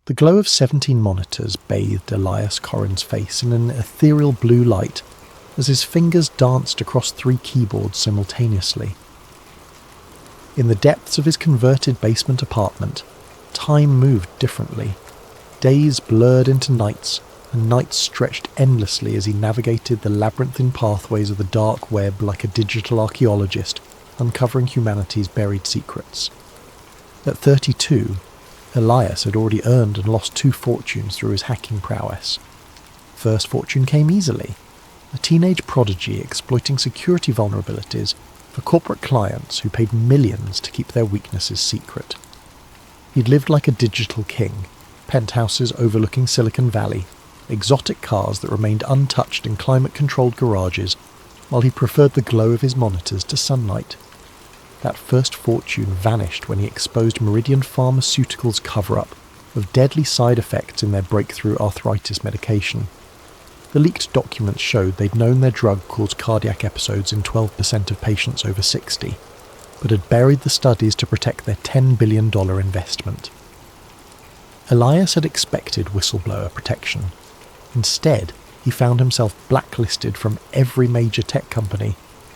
The glow of 17 monitors bathed Elias Korrin's face in an ethereal blue light as his fingers danced across 3 keyboards simultaneously. In the depths of his converted basement apartment, time moved differently. Days blurred into nights, and nights stretched endlessly as he navigated the labyrinthine pathways of the dark web like a digital archaeologist, uncovering humanity's buried secrets. At 32, Elias had already earned and lost 2 fortunes through his hacking prowess. First fortune came easily. A teenage prodigy exploiting security vulnerabilities for corporate clients who paid millions to keep their weaknesses secret. He'd lived like a digital king, penthouses overlooking Silicon Valley, exotic cars that remained untouched in climate-controlled garages, while he preferred the glow of his monitors to sunlight. That first fortune vanished when he exposed Meridian Pharmaceuticals' cover-up of deadly side effects in their breakthrough arthritis medication. The leaked documents showed they'd known their drug caused cardiac episodes in 12% of patients over 60, but had buried the studies to protect their $10 billion investment. Elias had expected whistleblower protection. Instead, he found himself blacklisted from every major tech company,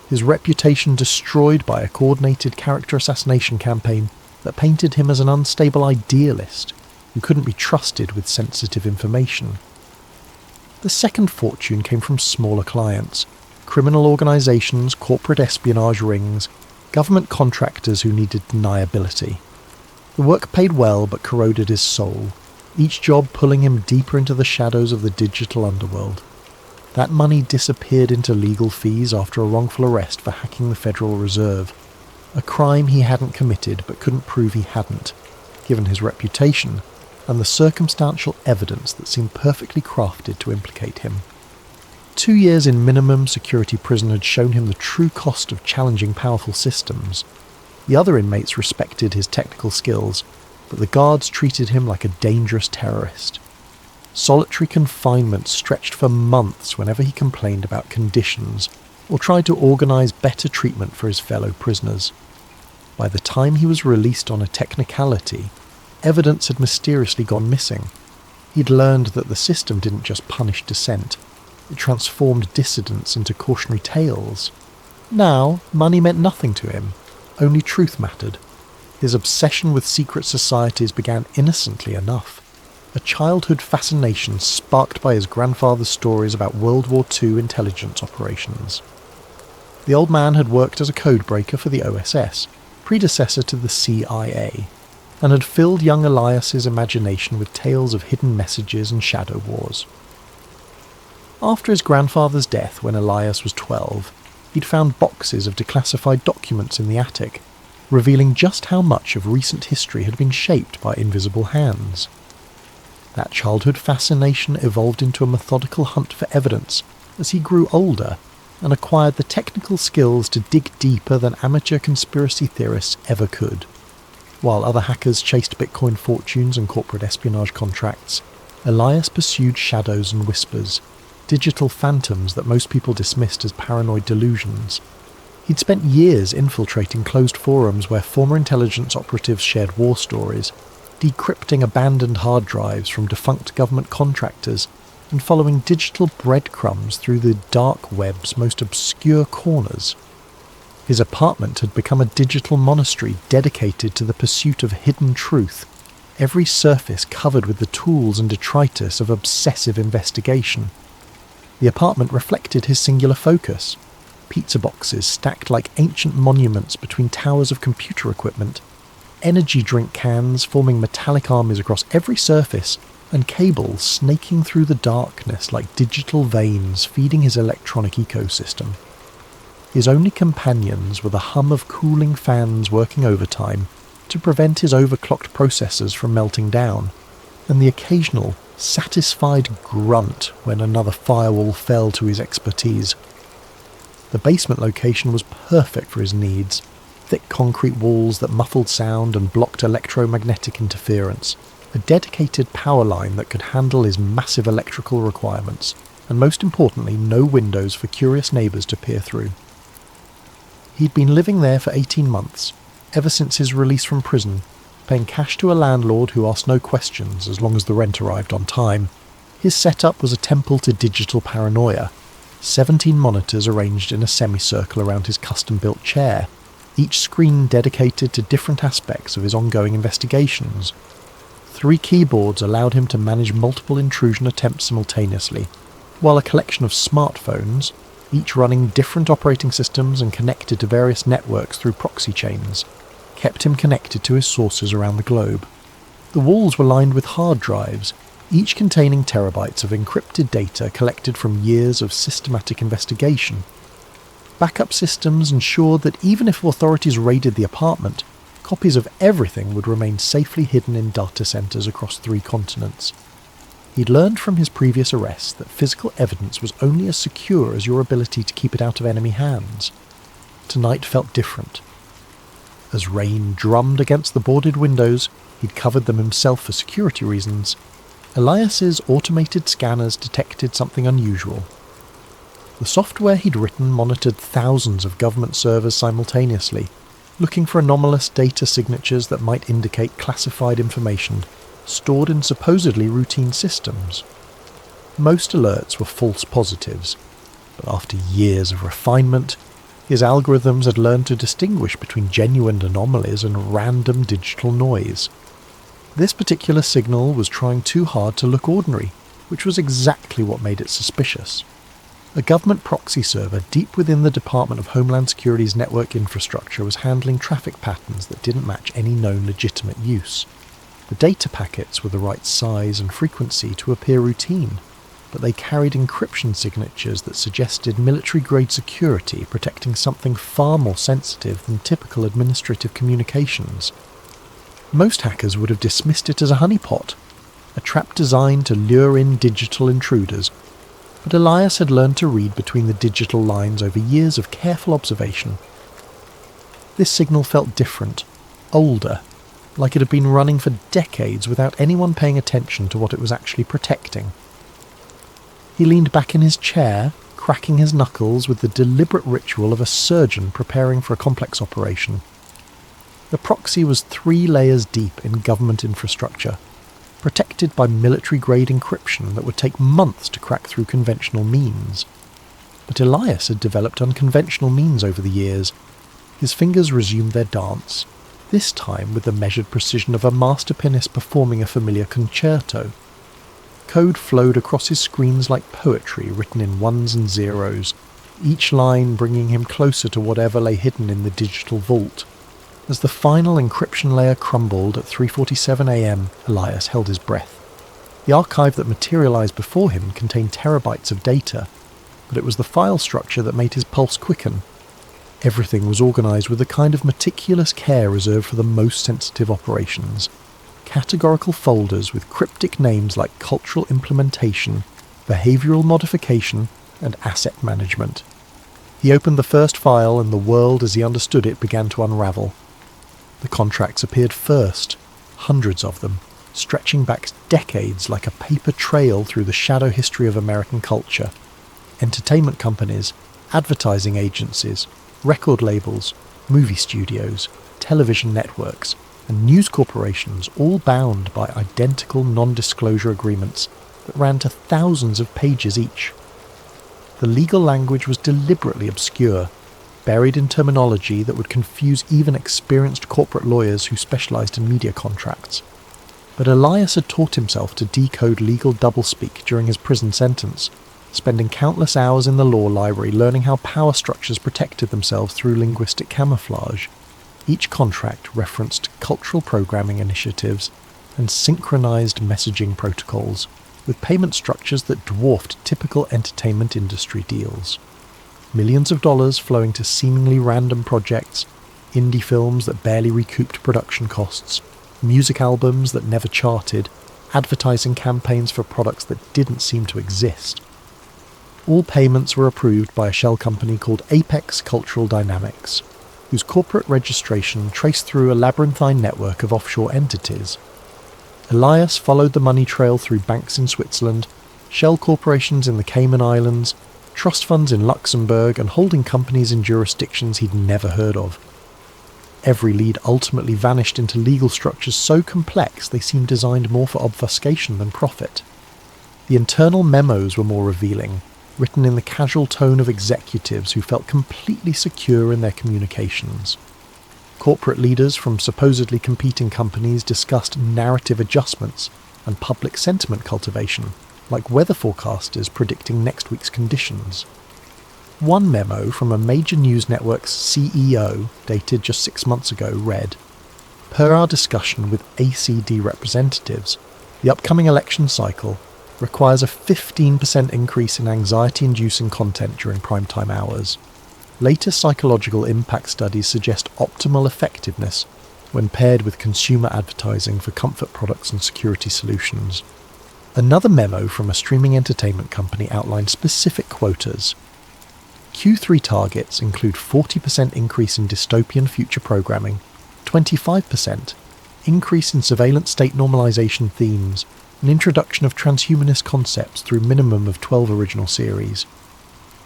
his reputation destroyed by a coordinated character assassination campaign that painted him as an unstable idealist who couldn't be trusted with sensitive information. The second fortune came from smaller clients, criminal organisations, corporate espionage rings, government contractors who needed deniability. The work paid well but corroded his soul, each job pulling him deeper into the shadows of the digital underworld. That money disappeared into legal fees after a wrongful arrest for hacking the Federal Reserve, a crime he hadn't committed but couldn't prove he hadn't, given his reputation and the circumstantial evidence that seemed perfectly crafted to implicate him. 2 years in minimum security prison had shown him the true cost of challenging powerful systems. The other inmates respected his technical skills, but the guards treated him like a dangerous terrorist. Solitary confinement stretched for months whenever he complained about conditions or tried to organise better treatment for his fellow prisoners. By the time he was released on a technicality, evidence had mysteriously gone missing. He'd learned that the system didn't just punish dissent, it transformed dissidents into cautionary tales. Now, money meant nothing to him, only truth mattered. His obsession with secret societies began innocently enough, a childhood fascination sparked by his grandfather's stories about World War II intelligence operations. The old man had worked as a codebreaker for the OSS, predecessor to the CIA, and had filled young Elias's imagination with tales of hidden messages and shadow wars. After his grandfather's death when Elias was 12, he'd found boxes of declassified documents in the attic, revealing just how much of recent history had been shaped by invisible hands. That childhood fascination evolved into a methodical hunt for evidence as he grew older and acquired the technical skills to dig deeper than amateur conspiracy theorists ever could. While other hackers chased Bitcoin fortunes and corporate espionage contracts, Elias pursued shadows and whispers, digital phantoms that most people dismissed as paranoid delusions. He'd spent years infiltrating closed forums where former intelligence operatives shared war stories, decrypting abandoned hard drives from defunct government contractors, and following digital breadcrumbs through the dark web's most obscure corners. His apartment had become a digital monastery dedicated to the pursuit of hidden truth, every surface covered with the tools and detritus of obsessive investigation. The apartment reflected his singular focus. Pizza boxes stacked like ancient monuments between towers of computer equipment, energy drink cans forming metallic armies across every surface, and cables snaking through the darkness like digital veins feeding his electronic ecosystem. His only companions were the hum of cooling fans working overtime to prevent his overclocked processors from melting down, and the occasional, satisfied grunt when another firewall fell to his expertise. The basement location was perfect for his needs, thick concrete walls that muffled sound and blocked electromagnetic interference, a dedicated power line that could handle his massive electrical requirements, and most importantly, no windows for curious neighbours to peer through. He'd been living there for 18 months, ever since his release from prison, paying cash to a landlord who asked no questions as long as the rent arrived on time. His setup was a temple to digital paranoia. 17 monitors arranged in a semicircle around his custom-built chair, each screen dedicated to different aspects of his ongoing investigations. 3 keyboards allowed him to manage multiple intrusion attempts simultaneously, while a collection of smartphones, each running different operating systems and connected to various networks through proxy chains, kept him connected to his sources around the globe. The walls were lined with hard drives, each containing terabytes of encrypted data collected from years of systematic investigation. Backup systems ensured that even if authorities raided the apartment, copies of everything would remain safely hidden in data centers across 3 continents. He'd learned from his previous arrests that physical evidence was only as secure as your ability to keep it out of enemy hands. Tonight felt different. As rain drummed against the boarded windows, he'd covered them himself for security reasons. Elias's automated scanners detected something unusual. The software he'd written monitored thousands of government servers simultaneously, looking for anomalous data signatures that might indicate classified information stored in supposedly routine systems. Most alerts were false positives, but after years of refinement, his algorithms had learned to distinguish between genuine anomalies and random digital noise. This particular signal was trying too hard to look ordinary, which was exactly what made it suspicious. A government proxy server deep within the Department of Homeland Security's network infrastructure was handling traffic patterns that didn't match any known legitimate use. The data packets were the right size and frequency to appear routine, but they carried encryption signatures that suggested military-grade security protecting something far more sensitive than typical administrative communications. Most hackers would have dismissed it as a honeypot, a trap designed to lure in digital intruders, but Elias had learned to read between the digital lines over years of careful observation. This signal felt different, older, like it had been running for decades without anyone paying attention to what it was actually protecting. He leaned back in his chair, cracking his knuckles with the deliberate ritual of a surgeon preparing for a complex operation. The proxy was 3 layers deep in government infrastructure, protected by military-grade encryption that would take months to crack through conventional means. But Elias had developed unconventional means over the years. His fingers resumed their dance, this time with the measured precision of a master pianist performing a familiar concerto. Code flowed across his screens like poetry written in 1s and 0s, each line bringing him closer to whatever lay hidden in the digital vault. As the final encryption layer crumbled at 3:47 a.m, Elias held his breath. The archive that materialized before him contained terabytes of data, but it was the file structure that made his pulse quicken. Everything was organized with the kind of meticulous care reserved for the most sensitive operations. Categorical folders with cryptic names like cultural implementation, behavioral modification, and asset management. He opened the first file and the world as he understood it began to unravel. The contracts appeared first, hundreds of them, stretching back decades like a paper trail through the shadow history of American culture. Entertainment companies, advertising agencies, record labels, movie studios, television networks, and news corporations all bound by identical non-disclosure agreements that ran to thousands of pages each. The legal language was deliberately obscure, buried in terminology that would confuse even experienced corporate lawyers who specialized in media contracts. But Elias had taught himself to decode legal doublespeak during his prison sentence, spending countless hours in the law library learning how power structures protected themselves through linguistic camouflage. Each contract referenced cultural programming initiatives and synchronized messaging protocols, with payment structures that dwarfed typical entertainment industry deals. Millions of dollars flowing to seemingly random projects, indie films that barely recouped production costs, music albums that never charted, advertising campaigns for products that didn't seem to exist. All payments were approved by a shell company called Apex Cultural Dynamics, whose corporate registration traced through a labyrinthine network of offshore entities. Elias followed the money trail through banks in Switzerland, shell corporations in the Cayman Islands, trust funds in Luxembourg, and holding companies in jurisdictions he'd never heard of. Every lead ultimately vanished into legal structures so complex they seemed designed more for obfuscation than profit. The internal memos were more revealing, written in the casual tone of executives who felt completely secure in their communications. Corporate leaders from supposedly competing companies discussed narrative adjustments and public sentiment cultivation, like weather forecasters predicting next week's conditions. One memo from a major news network's CEO, dated just 6 months ago, read, "Per our discussion with ACD representatives, the upcoming election cycle requires a 15% increase in anxiety-inducing content during primetime hours. Latest psychological impact studies suggest optimal effectiveness when paired with consumer advertising for comfort products and security solutions." Another memo from a streaming entertainment company outlined specific quotas. Q3 targets include 40% increase in dystopian future programming, 25% increase in surveillance state normalization themes, and introduction of transhumanist concepts through minimum of 12 original series.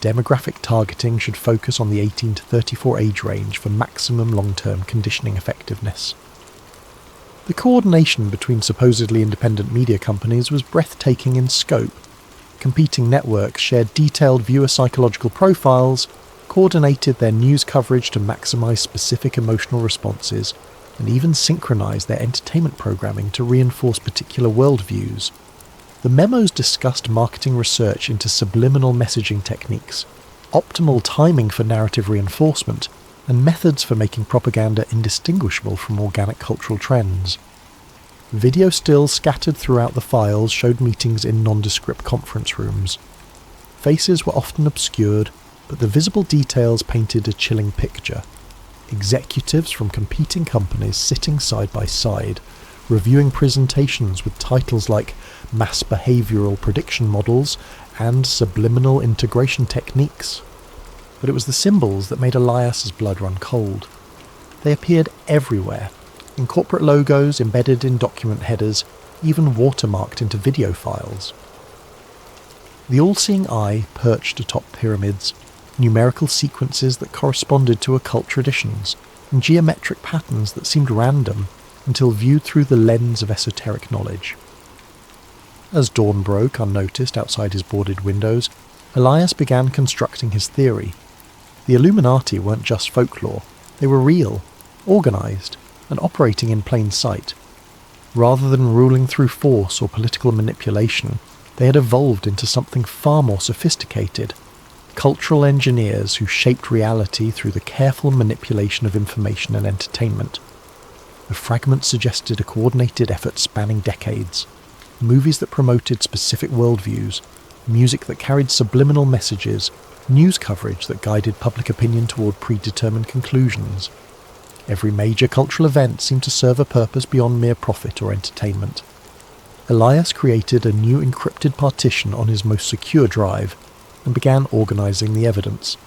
Demographic targeting should focus on the 18 to 34 age range for maximum long-term conditioning effectiveness. The coordination between supposedly independent media companies was breathtaking in scope. Competing networks shared detailed viewer psychological profiles, coordinated their news coverage to maximize specific emotional responses, and even synchronized their entertainment programming to reinforce particular worldviews. The memos discussed marketing research into subliminal messaging techniques, optimal timing for narrative reinforcement, and methods for making propaganda indistinguishable from organic cultural trends. Video stills scattered throughout the files showed meetings in nondescript conference rooms. Faces were often obscured, but the visible details painted a chilling picture. Executives from competing companies sitting side by side, reviewing presentations with titles like Mass Behavioral Prediction Models and Subliminal Integration Techniques. But it was the symbols that made Elias's blood run cold. They appeared everywhere, in corporate logos embedded in document headers, even watermarked into video files. The all-seeing eye perched atop pyramids, numerical sequences that corresponded to occult traditions, and geometric patterns that seemed random until viewed through the lens of esoteric knowledge. As dawn broke unnoticed outside his boarded windows, Elias began constructing his theory. The Illuminati weren't just folklore, they were real, organised, and operating in plain sight. Rather than ruling through force or political manipulation, they had evolved into something far more sophisticated. Cultural engineers who shaped reality through the careful manipulation of information and entertainment. The fragments suggested a coordinated effort spanning decades. Movies that promoted specific worldviews, music that carried subliminal messages, news coverage that guided public opinion toward predetermined conclusions. Every major cultural event seemed to serve a purpose beyond mere profit or entertainment. Elias created a new encrypted partition on his most secure drive and began organising the evidence.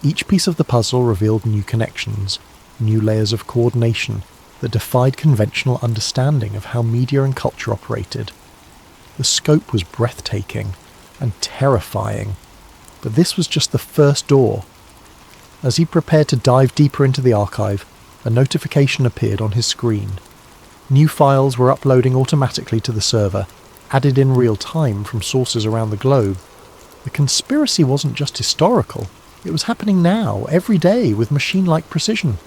Each piece of the puzzle revealed new connections, new layers of coordination that defied conventional understanding of how media and culture operated. The scope was breathtaking and terrifying, but this was just the first door. As he prepared to dive deeper into the archive, a notification appeared on his screen. New files were uploading automatically to the server, added in real time from sources around the globe. The conspiracy wasn't just historical, it was happening now, every day, with machine-like precision.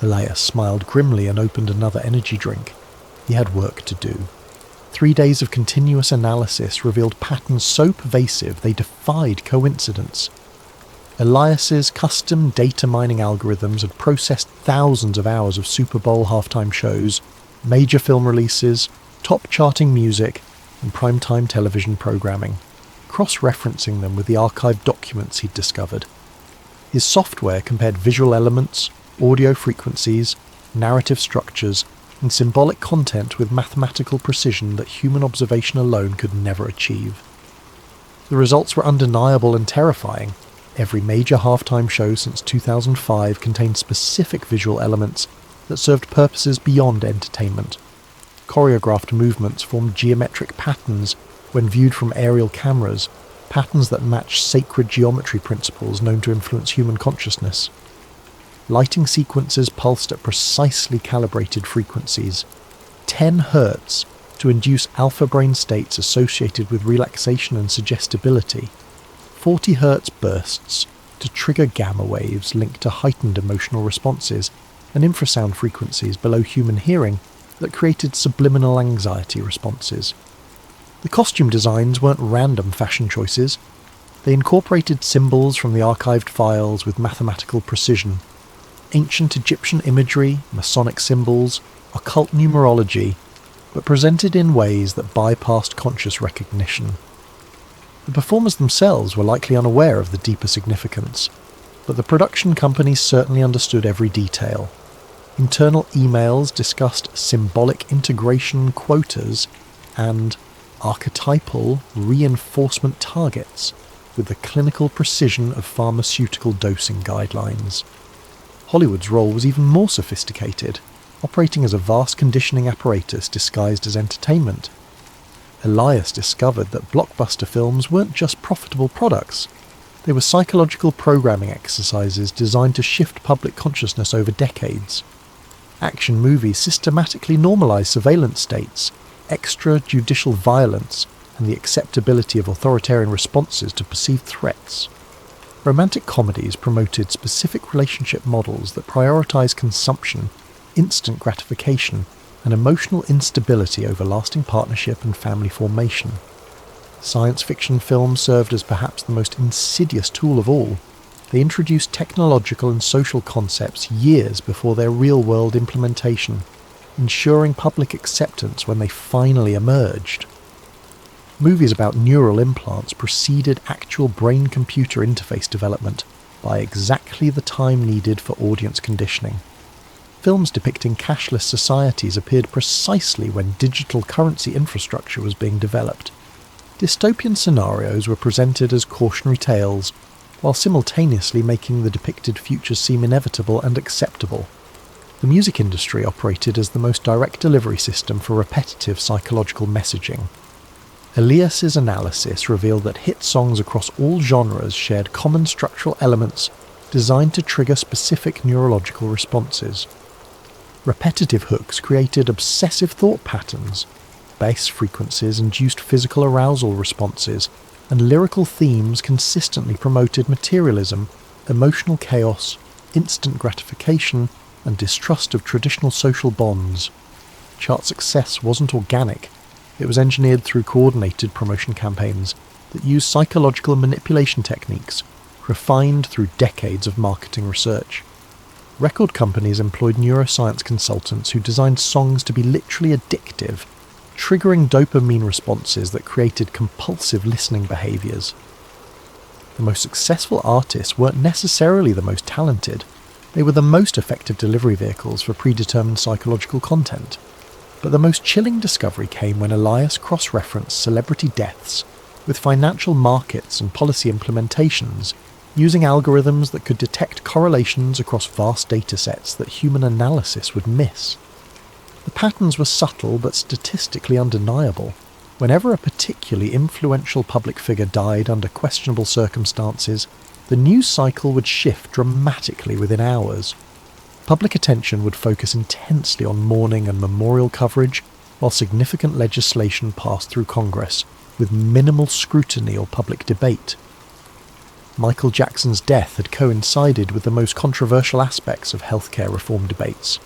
Elias smiled grimly and opened another energy drink. He had work to do. 3 days of continuous analysis revealed patterns so pervasive they defied coincidence. Elias's custom data mining algorithms had processed thousands of hours of Super Bowl halftime shows, major film releases, top-charting music, and primetime television programming, cross-referencing them with the archived documents he'd discovered. His software compared visual elements, audio frequencies, narrative structures, and symbolic content with mathematical precision that human observation alone could never achieve. The results were undeniable and terrifying. Every major halftime show since 2005 contained specific visual elements that served purposes beyond entertainment. Choreographed movements formed geometric patterns when viewed from aerial cameras, patterns that matched sacred geometry principles known to influence human consciousness. lighting sequences pulsed at precisely calibrated frequencies, 10 Hz to induce alpha brain states associated with relaxation and suggestibility, 40 Hz bursts to trigger gamma waves linked to heightened emotional responses, and infrasound frequencies below human hearing that created subliminal anxiety responses. The costume designs weren't random fashion choices. They incorporated symbols from the archived files with mathematical precision. Ancient Egyptian imagery, Masonic symbols, occult numerology, but presented in ways that bypassed conscious recognition. The performers themselves were likely unaware of the deeper significance, but the production companies certainly understood every detail. Internal emails discussed symbolic integration quotas and archetypal reinforcement targets with the clinical precision of pharmaceutical dosing guidelines. Hollywood's role was even more sophisticated, operating as a vast conditioning apparatus disguised as entertainment. Elias discovered that blockbuster films weren't just profitable products. They were psychological programming exercises designed to shift public consciousness over decades. Action movies systematically normalized surveillance states, extrajudicial violence, and the acceptability of authoritarian responses to perceived threats. Romantic comedies promoted specific relationship models that prioritize consumption, instant gratification, and emotional instability over lasting partnership and family formation. Science fiction films served as perhaps the most insidious tool of all. They introduced technological and social concepts years before their real-world implementation, ensuring public acceptance when they finally emerged. Movies about neural implants preceded actual brain-computer interface development by exactly the time needed for audience conditioning. Films depicting cashless societies appeared precisely when digital currency infrastructure was being developed. Dystopian scenarios were presented as cautionary tales, while simultaneously making the depicted future seem inevitable and acceptable. The music industry operated as the most direct delivery system for repetitive psychological messaging. Elias's analysis revealed that hit songs across all genres shared common structural elements designed to trigger specific neurological responses. Repetitive hooks created obsessive thought patterns, bass frequencies induced physical arousal responses, and lyrical themes consistently promoted materialism, emotional chaos, instant gratification, and distrust of traditional social bonds. Chart success wasn't organic. It was engineered through coordinated promotion campaigns that used psychological manipulation techniques, refined through decades of marketing research. Record companies employed neuroscience consultants who designed songs to be literally addictive, triggering dopamine responses that created compulsive listening behaviors. The most successful artists weren't necessarily the most talented. They were the most effective delivery vehicles for predetermined psychological content. But the most chilling discovery came when Elias cross-referenced celebrity deaths with financial markets and policy implementations, using algorithms that could detect correlations across vast datasets that human analysis would miss. The patterns were subtle but statistically undeniable. Whenever a particularly influential public figure died under questionable circumstances, the news cycle would shift dramatically within hours. Public attention would focus intensely on mourning and memorial coverage, while significant legislation passed through Congress, with minimal scrutiny or public debate. Michael Jackson's death had coincided with the most controversial aspects of healthcare reform debates,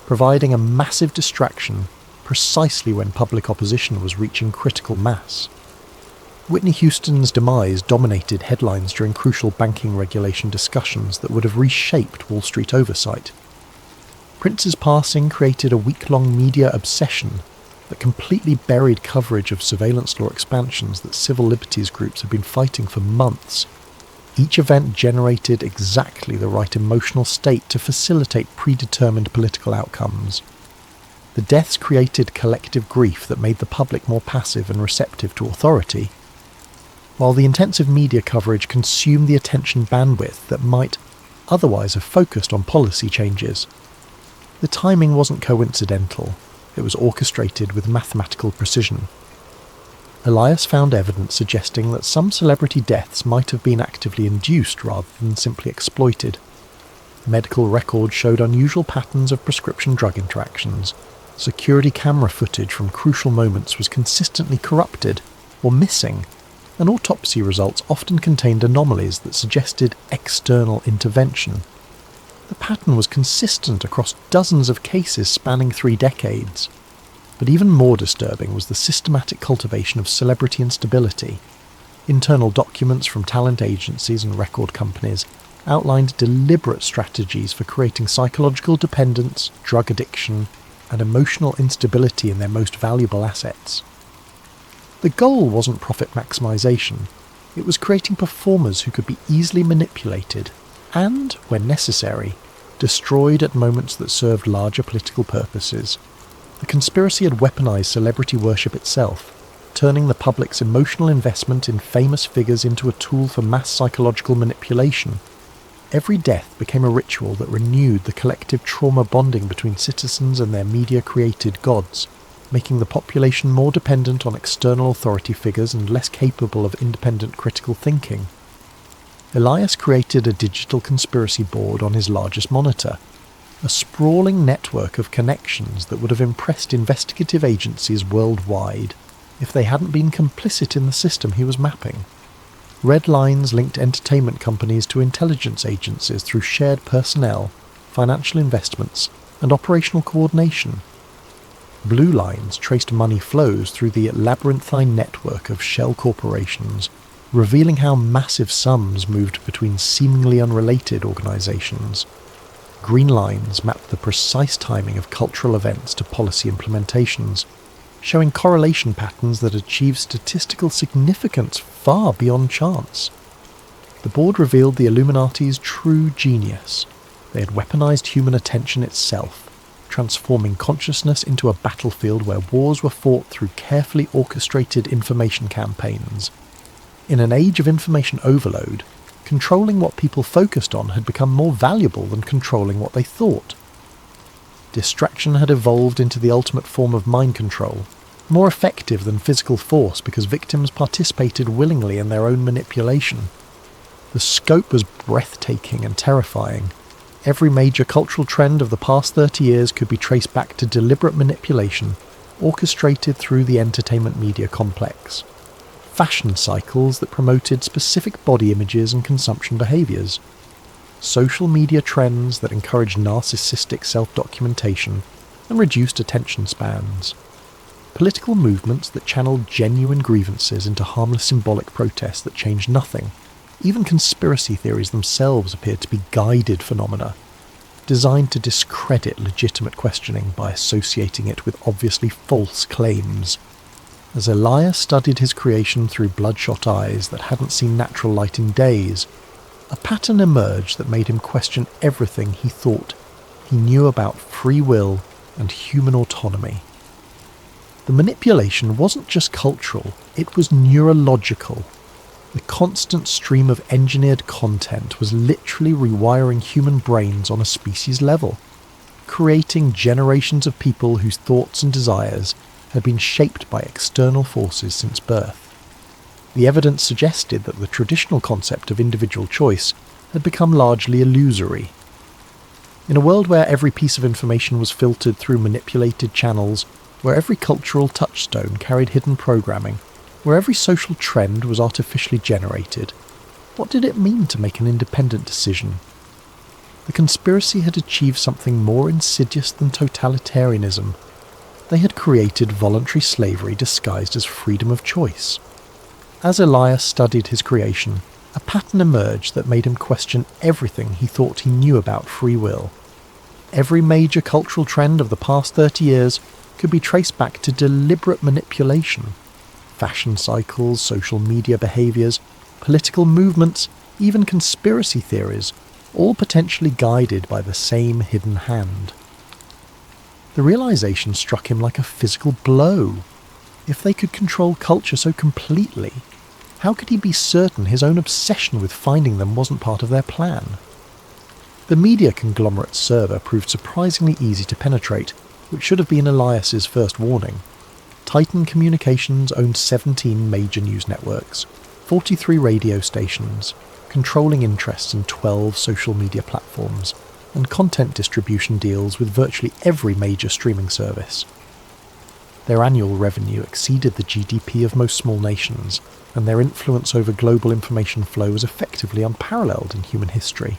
providing a massive distraction precisely when public opposition was reaching critical mass. Whitney Houston's demise dominated headlines during crucial banking regulation discussions that would have reshaped Wall Street oversight. Prince's passing created a week-long media obsession that completely buried coverage of surveillance law expansions that civil liberties groups had been fighting for months. Each event generated exactly the right emotional state to facilitate predetermined political outcomes. The deaths created collective grief that made the public more passive and receptive to authority, while the intensive media coverage consumed the attention bandwidth that might otherwise have focused on policy changes. The timing wasn't coincidental, it was orchestrated with mathematical precision. Elias found evidence suggesting that some celebrity deaths might have been actively induced rather than simply exploited. Medical records showed unusual patterns of prescription drug interactions. Security camera footage from crucial moments was consistently corrupted or missing, and autopsy results often contained anomalies that suggested external intervention. The pattern was consistent across dozens of cases spanning 3 decades. But even more disturbing was the systematic cultivation of celebrity instability. Internal documents from talent agencies and record companies outlined deliberate strategies for creating psychological dependence, drug addiction, and emotional instability in their most valuable assets. The goal wasn't profit maximization, it was creating performers who could be easily manipulated and, when necessary, destroyed at moments that served larger political purposes. The conspiracy had weaponized celebrity worship itself, turning the public's emotional investment in famous figures into a tool for mass psychological manipulation. Every death became a ritual that renewed the collective trauma bonding between citizens and their media-created gods, making the population more dependent on external authority figures and less capable of independent critical thinking. Elias created a digital conspiracy board on his largest monitor, a sprawling network of connections that would have impressed investigative agencies worldwide if they hadn't been complicit in the system he was mapping. Red lines linked entertainment companies to intelligence agencies through shared personnel, financial investments, and operational coordination. Blue lines traced money flows through the labyrinthine network of shell corporations, revealing how massive sums moved between seemingly unrelated organizations. Green lines mapped the precise timing of cultural events to policy implementations, showing correlation patterns that achieved statistical significance far beyond chance. The board revealed the Illuminati's true genius. They had weaponized human attention itself, transforming consciousness into a battlefield where wars were fought through carefully orchestrated information campaigns. In an age of information overload, controlling what people focused on had become more valuable than controlling what they thought. Distraction had evolved into the ultimate form of mind control, more effective than physical force because victims participated willingly in their own manipulation. The scope was breathtaking and terrifying. Every major cultural trend of the past 30 years could be traced back to deliberate manipulation, orchestrated through the entertainment media complex. Fashion cycles that promoted specific body images and consumption behaviours. Social media trends that encouraged narcissistic self-documentation and reduced attention spans. Political movements that channeled genuine grievances into harmless symbolic protests that changed nothing. Even conspiracy theories themselves appeared to be guided phenomena, designed to discredit legitimate questioning by associating it with obviously false claims. As Elias studied his creation through bloodshot eyes that hadn't seen natural light in days, a pattern emerged that made him question everything he thought he knew about free will and human autonomy. The manipulation wasn't just cultural, it was neurological. The constant stream of engineered content was literally rewiring human brains on a species level, creating generations of people whose thoughts and desires had been shaped by external forces since birth. The evidence suggested that the traditional concept of individual choice had become largely illusory. In a world where every piece of information was filtered through manipulated channels, where every cultural touchstone carried hidden programming, where every social trend was artificially generated, what did it mean to make an independent decision? The conspiracy had achieved something more insidious than totalitarianism. They had created voluntary slavery disguised as freedom of choice. As Elias studied his creation, a pattern emerged that made him question everything he thought he knew about free will. Every major cultural trend of the past 30 years could be traced back to deliberate manipulation. Fashion cycles, social media behaviours, political movements, even conspiracy theories, all potentially guided by the same hidden hand. The realization struck him like a physical blow. If they could control culture so completely, how could he be certain his own obsession with finding them wasn't part of their plan? The media conglomerate's server proved surprisingly easy to penetrate, which should have been Elias's first warning. Titan Communications owned 17 major news networks, 43 radio stations, controlling interests in 12 social media platforms, and content distribution deals with virtually every major streaming service. Their annual revenue exceeded the GDP of most small nations, and their influence over global information flow was effectively unparalleled in human history.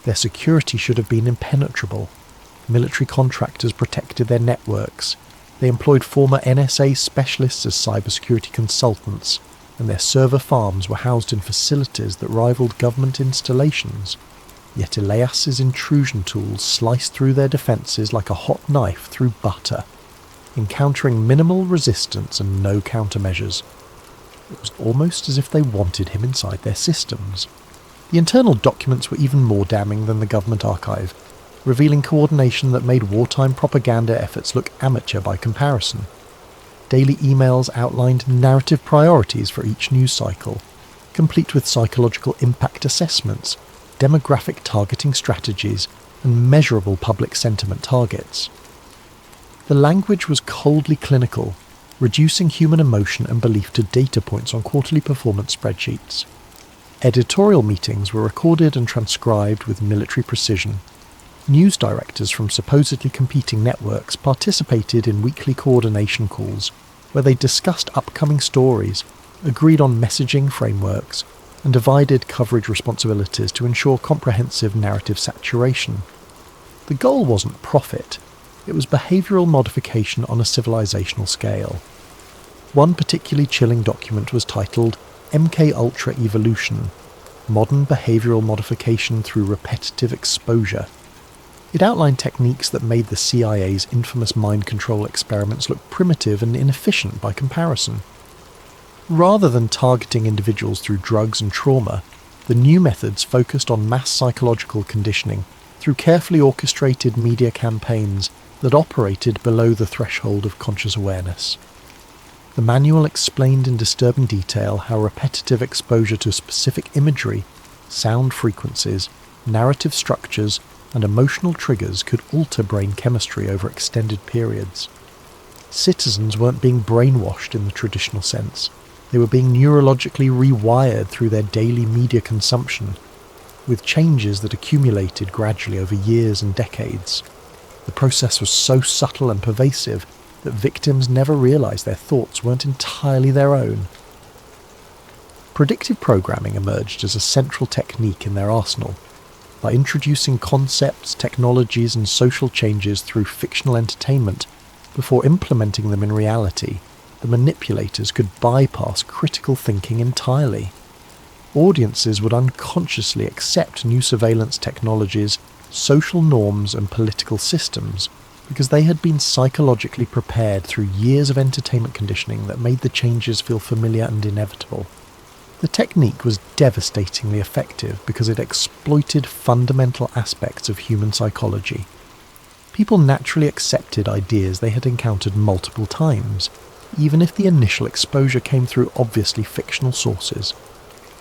Their security should have been impenetrable. Military contractors protected their networks. They employed former NSA specialists as cybersecurity consultants, and their server farms were housed in facilities that rivaled government installations. Yet Elias's intrusion tools sliced through their defences like a hot knife through butter, encountering minimal resistance and no countermeasures. It was almost as if they wanted him inside their systems. The internal documents were even more damning than the government archive, revealing coordination that made wartime propaganda efforts look amateur by comparison. Daily emails outlined narrative priorities for each news cycle, complete with psychological impact assessments, demographic targeting strategies, and measurable public sentiment targets. The language was coldly clinical, reducing human emotion and belief to data points on quarterly performance spreadsheets. Editorial meetings were recorded and transcribed with military precision. News directors from supposedly competing networks participated in weekly coordination calls, where they discussed upcoming stories, agreed on messaging frameworks, and divided coverage responsibilities to ensure comprehensive narrative saturation. The goal wasn't profit. It was behavioural modification on a civilizational scale. One particularly chilling document was titled MK Ultra Evolution, Modern Behavioural Modification Through Repetitive Exposure. It outlined techniques that made the CIA's infamous mind control experiments look primitive and inefficient by comparison. Rather than targeting individuals through drugs and trauma, the new methods focused on mass psychological conditioning through carefully orchestrated media campaigns that operated below the threshold of conscious awareness. The manual explained in disturbing detail how repetitive exposure to specific imagery, sound frequencies, narrative structures, and emotional triggers could alter brain chemistry over extended periods. Citizens weren't being brainwashed in the traditional sense. They were being neurologically rewired through their daily media consumption, with changes that accumulated gradually over years and decades. The process was so subtle and pervasive that victims never realized their thoughts weren't entirely their own. Predictive programming emerged as a central technique in their arsenal. By introducing concepts, technologies, and social changes through fictional entertainment before implementing them in reality, the manipulators could bypass critical thinking entirely. Audiences would unconsciously accept new surveillance technologies, social norms, and political systems because they had been psychologically prepared through years of entertainment conditioning that made the changes feel familiar and inevitable. The technique was devastatingly effective because it exploited fundamental aspects of human psychology. People naturally accepted ideas they had encountered multiple times, even if the initial exposure came through obviously fictional sources.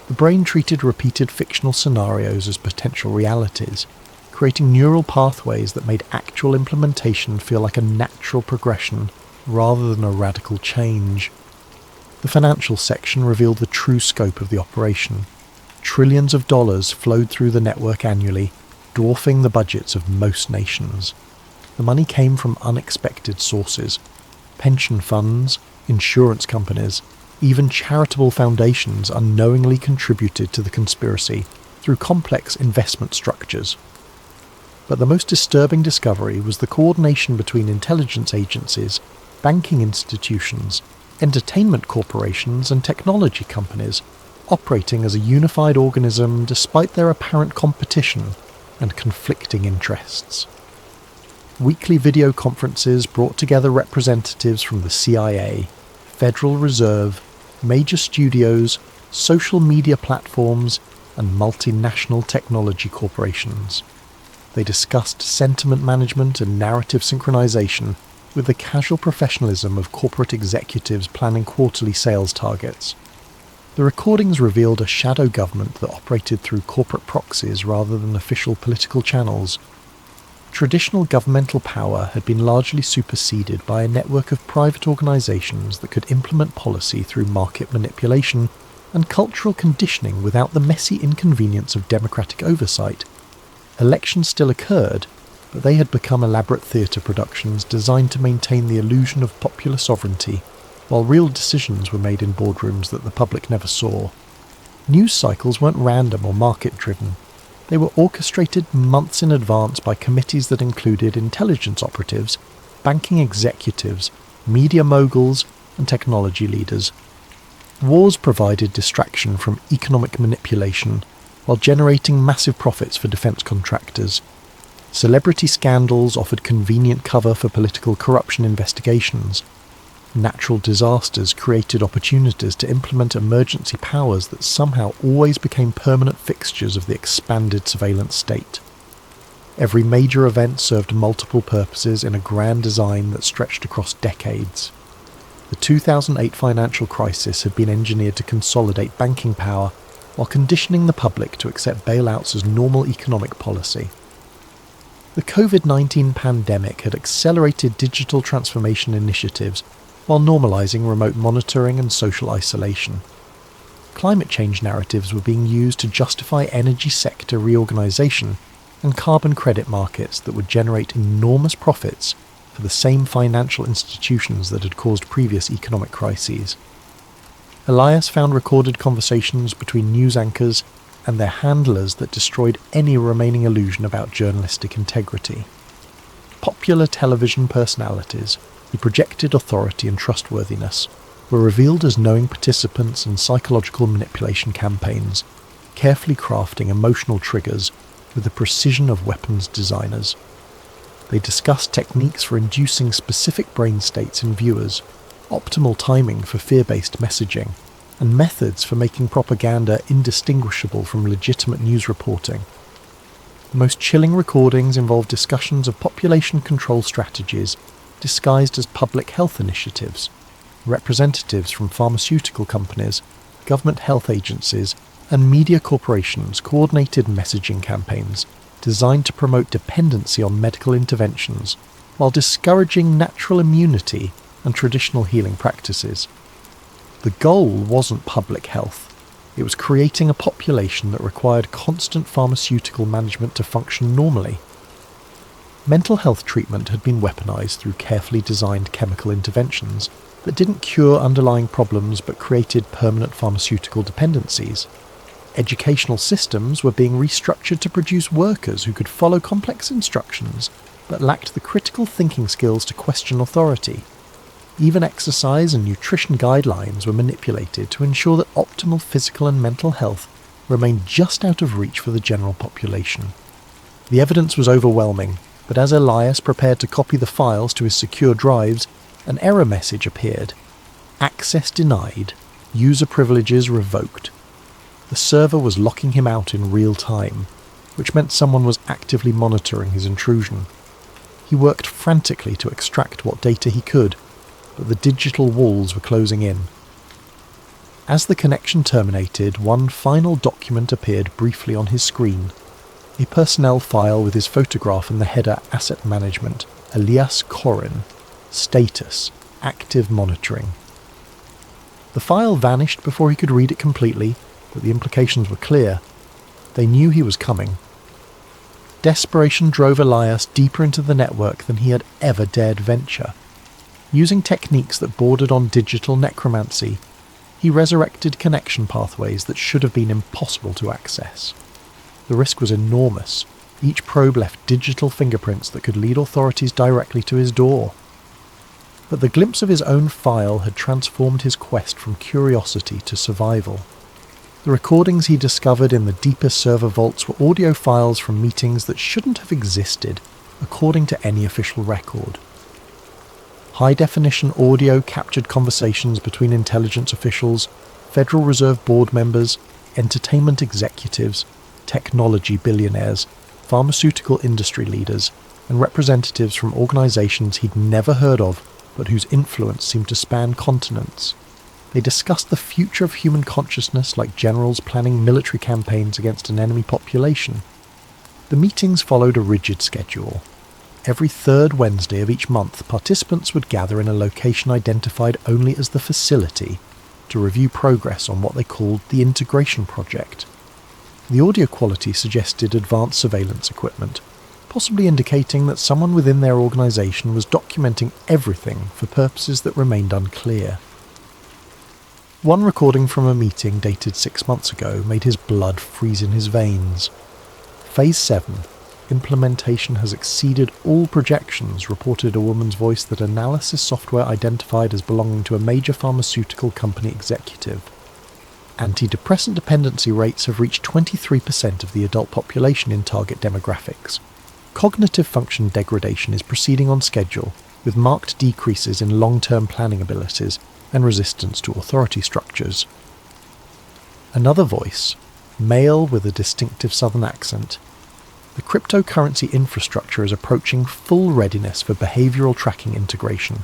The brain treated repeated fictional scenarios as potential realities, creating neural pathways that made actual implementation feel like a natural progression rather than a radical change. The financial section revealed the true scope of the operation. Trillions of dollars flowed through the network annually, dwarfing the budgets of most nations. The money came from unexpected sources: pension funds, insurance companies, even charitable foundations unknowingly contributed to the conspiracy through complex investment structures. But the most disturbing discovery was the coordination between intelligence agencies, banking institutions, entertainment corporations, and technology companies, operating as a unified organism despite their apparent competition and conflicting interests. Weekly video conferences brought together representatives from the CIA, Federal Reserve, major studios, social media platforms, and multinational technology corporations. They discussed sentiment management and narrative synchronization with the casual professionalism of corporate executives planning quarterly sales targets. The recordings revealed a shadow government that operated through corporate proxies rather than official political channels. Traditional governmental power had been largely superseded by a network of private organizations that could implement policy through market manipulation and cultural conditioning without the messy inconvenience of democratic oversight. Elections still occurred, but they had become elaborate theatre productions designed to maintain the illusion of popular sovereignty, while real decisions were made in boardrooms that the public never saw. News cycles weren't random or market-driven. They were orchestrated months in advance by committees that included intelligence operatives, banking executives, media moguls, and technology leaders. Wars provided distraction from economic manipulation, while generating massive profits for defence contractors. Celebrity scandals offered convenient cover for political corruption investigations. Natural disasters created opportunities to implement emergency powers that somehow always became permanent fixtures of the expanded surveillance state. Every major event served multiple purposes in a grand design that stretched across decades. The 2008 financial crisis had been engineered to consolidate banking power while conditioning the public to accept bailouts as normal economic policy. The COVID-19 pandemic had accelerated digital transformation initiatives while normalising remote monitoring and social isolation. Climate change narratives were being used to justify energy sector reorganisation and carbon credit markets that would generate enormous profits for the same financial institutions that had caused previous economic crises. Elias found recorded conversations between news anchors and their handlers that destroyed any remaining illusion about journalistic integrity. Popular television personalities who projected authority and trustworthiness were revealed as knowing participants in psychological manipulation campaigns, carefully crafting emotional triggers with the precision of weapons designers. They discussed techniques for inducing specific brain states in viewers, optimal timing for fear-based messaging, and methods for making propaganda indistinguishable from legitimate news reporting. The most chilling recordings involved discussions of population control strategies disguised as public health initiatives. Representatives from pharmaceutical companies, government health agencies, and media corporations coordinated messaging campaigns designed to promote dependency on medical interventions while discouraging natural immunity and traditional healing practices. The goal wasn't public health. It was creating a population that required constant pharmaceutical management to function normally. Mental health treatment had been weaponized through carefully designed chemical interventions that didn't cure underlying problems but created permanent pharmaceutical dependencies. Educational systems were being restructured to produce workers who could follow complex instructions but lacked the critical thinking skills to question authority. Even exercise and nutrition guidelines were manipulated to ensure that optimal physical and mental health remained just out of reach for the general population. The evidence was overwhelming, but as Elias prepared to copy the files to his secure drives, an error message appeared. Access denied. User privileges revoked. The server was locking him out in real time, which meant someone was actively monitoring his intrusion. He worked frantically to extract what data he could, but the digital walls were closing in. As the connection terminated, one final document appeared briefly on his screen. A personnel file with his photograph and the header Asset Management, Elias Korrin. Status, Active Monitoring. The file vanished before he could read it completely, but the implications were clear. They knew he was coming. Desperation drove Elias deeper into the network than he had ever dared venture. Using techniques that bordered on digital necromancy, he resurrected connection pathways that should have been impossible to access. The risk was enormous. Each probe left digital fingerprints that could lead authorities directly to his door. But the glimpse of his own file had transformed his quest from curiosity to survival. The recordings he discovered in the deepest server vaults were audio files from meetings that shouldn't have existed, according to any official record. High-definition audio captured conversations between intelligence officials, Federal Reserve board members, entertainment executives, technology billionaires, pharmaceutical industry leaders, and representatives from organizations he'd never heard of, but whose influence seemed to span continents. They discussed the future of human consciousness like generals planning military campaigns against an enemy population. The meetings followed a rigid schedule. Every third Wednesday of each month, participants would gather in a location identified only as the facility to review progress on what they called the Integration Project. The audio quality suggested advanced surveillance equipment, possibly indicating that someone within their organisation was documenting everything for purposes that remained unclear. One recording from a meeting dated 6 months ago made his blood freeze in his veins. Phase 7, implementation has exceeded all projections, reported a woman's voice that analysis software identified as belonging to a major pharmaceutical company executive. Antidepressant dependency rates have reached 23% of the adult population in target demographics. Cognitive function degradation is proceeding on schedule, with marked decreases in long-term planning abilities and resistance to authority structures. Another voice, male with a distinctive southern accent. The cryptocurrency infrastructure is approaching full readiness for behavioural tracking integration.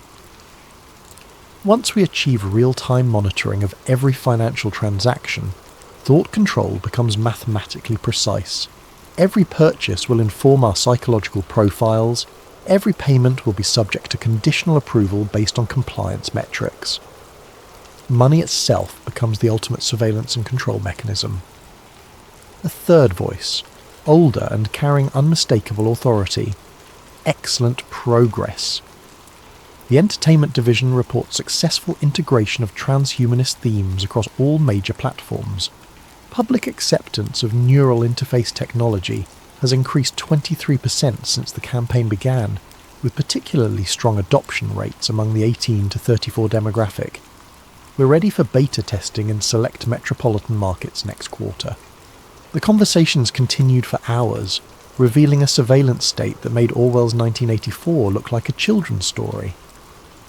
Once we achieve real-time monitoring of every financial transaction, thought control becomes mathematically precise. Every purchase will inform our psychological profiles. Every payment will be subject to conditional approval based on compliance metrics. Money itself becomes the ultimate surveillance and control mechanism. A third voice, older and carrying unmistakable authority. Excellent progress. The entertainment division reports successful integration of transhumanist themes across all major platforms. Public acceptance of neural interface technology has increased 23% since the campaign began, with particularly strong adoption rates among the 18 to 34 demographic. We're ready for beta testing in select metropolitan markets next quarter. The conversations continued for hours, revealing a surveillance state that made Orwell's 1984 look like a children's story.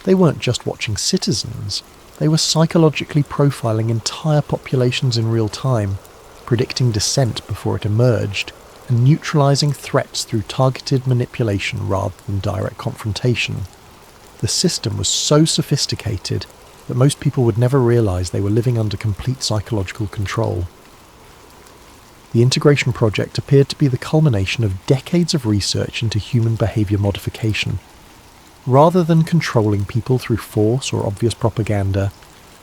They weren't just watching citizens, they were psychologically profiling entire populations in real time, predicting dissent before it emerged, and neutralizing threats through targeted manipulation rather than direct confrontation. The system was so sophisticated that most people would never realize they were living under complete psychological control. The integration project appeared to be the culmination of decades of research into human behavior modification. Rather than controlling people through force or obvious propaganda,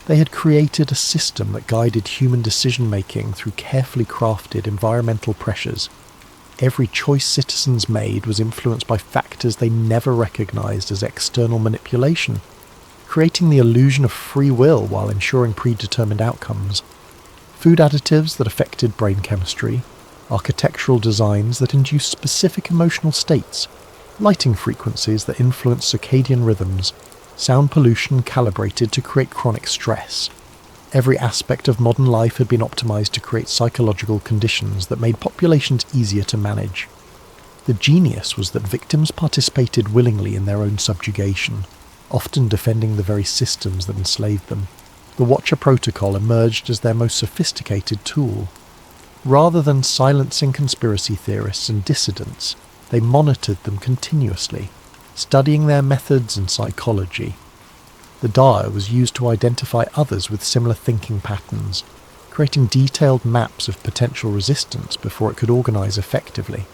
they had created a system that guided human decision-making through carefully crafted environmental pressures. Every choice citizens made was influenced by factors they never recognized as external manipulation, creating the illusion of free will while ensuring predetermined outcomes. Food additives that affected brain chemistry, architectural designs that induced specific emotional states, lighting frequencies that influence circadian rhythms, sound pollution calibrated to create chronic stress. Every aspect of modern life had been optimized to create psychological conditions that made populations easier to manage. The genius was that victims participated willingly in their own subjugation, often defending the very systems that enslaved them. The Watcher Protocol emerged as their most sophisticated tool. Rather than silencing conspiracy theorists and dissidents, they monitored them continuously, studying their methods and psychology. The dial was used to identify others with similar thinking patterns, creating detailed maps of potential resistance before it could organize effectively.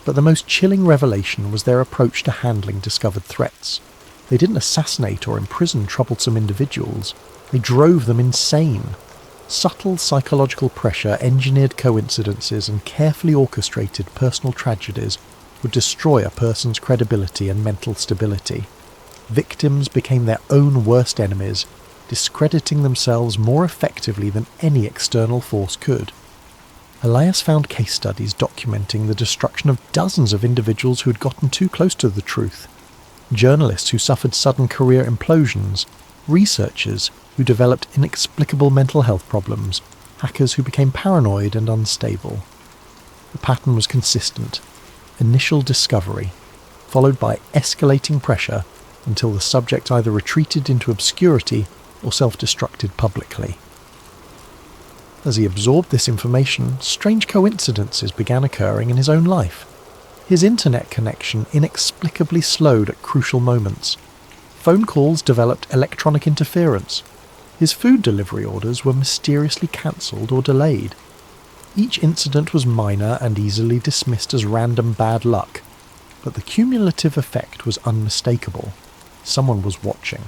But the most chilling revelation was their approach to handling discovered threats. They didn't assassinate or imprison troublesome individuals, they drove them insane. Subtle psychological pressure, engineered coincidences, and carefully orchestrated personal tragedies would destroy a person's credibility and mental stability. Victims became their own worst enemies, discrediting themselves more effectively than any external force could. Elias found case studies documenting the destruction of dozens of individuals who had gotten too close to the truth. Journalists who suffered sudden career implosions, researchers who developed inexplicable mental health problems, hackers who became paranoid and unstable. The pattern was consistent. Initial discovery, followed by escalating pressure until the subject either retreated into obscurity or self-destructed publicly. As he absorbed this information, strange coincidences began occurring in his own life. His internet connection inexplicably slowed at crucial moments. Phone calls developed electronic interference. His food delivery orders were mysteriously cancelled or delayed. Each incident was minor and easily dismissed as random bad luck, but the cumulative effect was unmistakable. Someone was watching.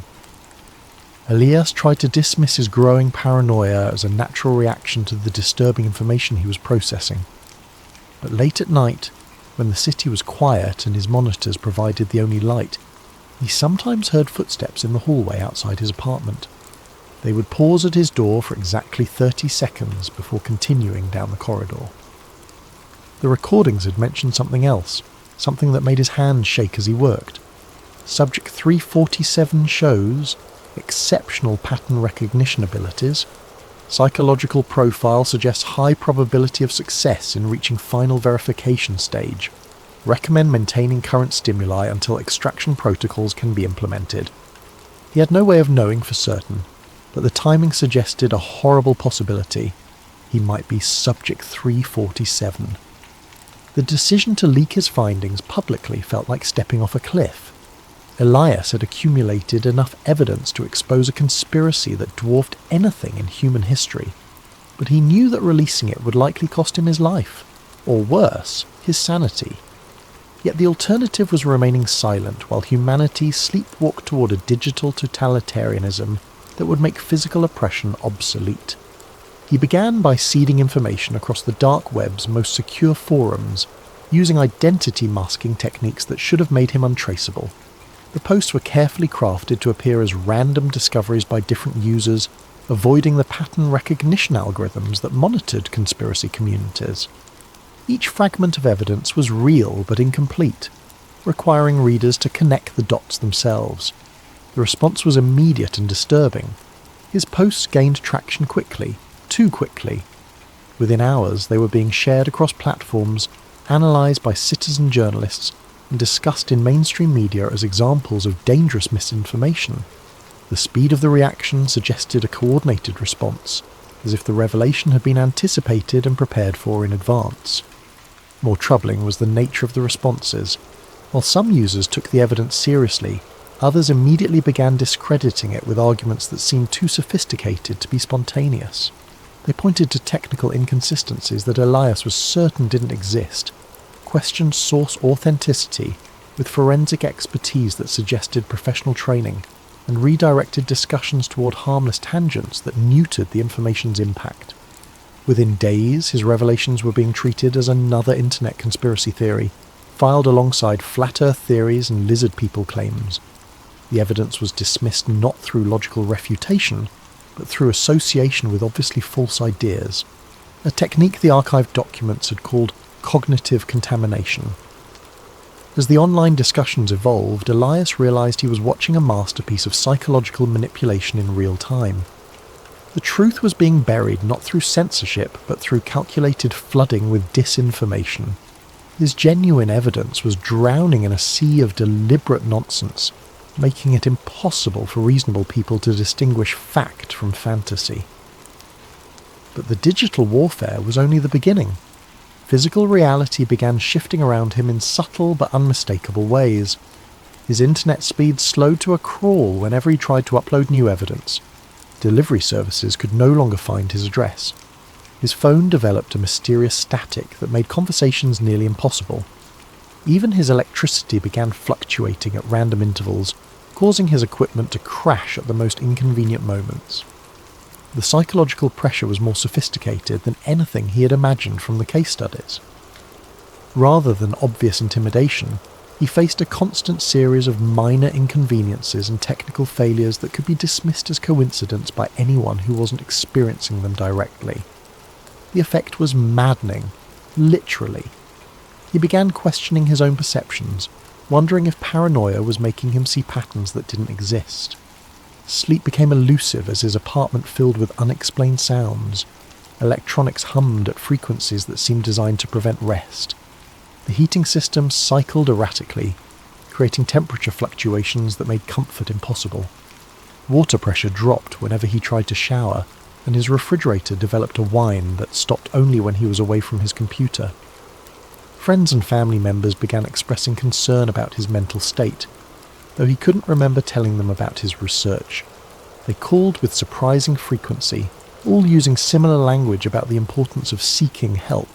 Elias tried to dismiss his growing paranoia as a natural reaction to the disturbing information he was processing. But late at night, when the city was quiet and his monitors provided the only light, he sometimes heard footsteps in the hallway outside his apartment. They would pause at his door for exactly 30 seconds before continuing down the corridor. The recordings had mentioned something else, something that made his hands shake as he worked. Subject 347 shows exceptional pattern recognition abilities. Psychological profile suggests high probability of success in reaching final verification stage. Recommend maintaining current stimuli until extraction protocols can be implemented. He had no way of knowing for certain, but the timing suggested a horrible possibility. He might be Subject 347. The decision to leak his findings publicly felt like stepping off a cliff. Elias had accumulated enough evidence to expose a conspiracy that dwarfed anything in human history, but he knew that releasing it would likely cost him his life, or worse, his sanity. Yet the alternative was remaining silent while humanity sleepwalked toward a digital totalitarianism that would make physical oppression obsolete. He began by seeding information across the dark web's most secure forums, using identity masking techniques that should have made him untraceable. The posts were carefully crafted to appear as random discoveries by different users, avoiding the pattern recognition algorithms that monitored conspiracy communities. Each fragment of evidence was real but incomplete, requiring readers to connect the dots themselves. The response was immediate and disturbing. His posts gained traction quickly, too quickly. Within hours, they were being shared across platforms, analysed by citizen journalists, and discussed in mainstream media as examples of dangerous misinformation. The speed of the reaction suggested a coordinated response, as if the revelation had been anticipated and prepared for in advance. More troubling was the nature of the responses. While some users took the evidence seriously, others immediately began discrediting it with arguments that seemed too sophisticated to be spontaneous. They pointed to technical inconsistencies that Elias was certain didn't exist, questioned source authenticity with forensic expertise that suggested professional training, and redirected discussions toward harmless tangents that neutered the information's impact. Within days, his revelations were being treated as another internet conspiracy theory, filed alongside flat earth theories and lizard people claims. The evidence was dismissed not through logical refutation, but through association with obviously false ideas, a technique the archived documents had called cognitive contamination. As the online discussions evolved, Elias realised he was watching a masterpiece of psychological manipulation in real time. The truth was being buried not through censorship, but through calculated flooding with disinformation. His genuine evidence was drowning in a sea of deliberate nonsense, making it impossible for reasonable people to distinguish fact from fantasy. But the digital warfare was only the beginning. Physical reality began shifting around him in subtle but unmistakable ways. His internet speed slowed to a crawl whenever he tried to upload new evidence. Delivery services could no longer find his address. His phone developed a mysterious static that made conversations nearly impossible. Even his electricity began fluctuating at random intervals, causing his equipment to crash at the most inconvenient moments. The psychological pressure was more sophisticated than anything he had imagined from the case studies. Rather than obvious intimidation, he faced a constant series of minor inconveniences and technical failures that could be dismissed as coincidence by anyone who wasn't experiencing them directly. The effect was maddening, literally. He began questioning his own perceptions, wondering if paranoia was making him see patterns that didn't exist. Sleep became elusive as his apartment filled with unexplained sounds. Electronics hummed at frequencies that seemed designed to prevent rest. The heating system cycled erratically, creating temperature fluctuations that made comfort impossible. Water pressure dropped whenever he tried to shower, and his refrigerator developed a whine that stopped only when he was away from his computer. Friends and family members began expressing concern about his mental state, though he couldn't remember telling them about his research. They called with surprising frequency, all using similar language about the importance of seeking help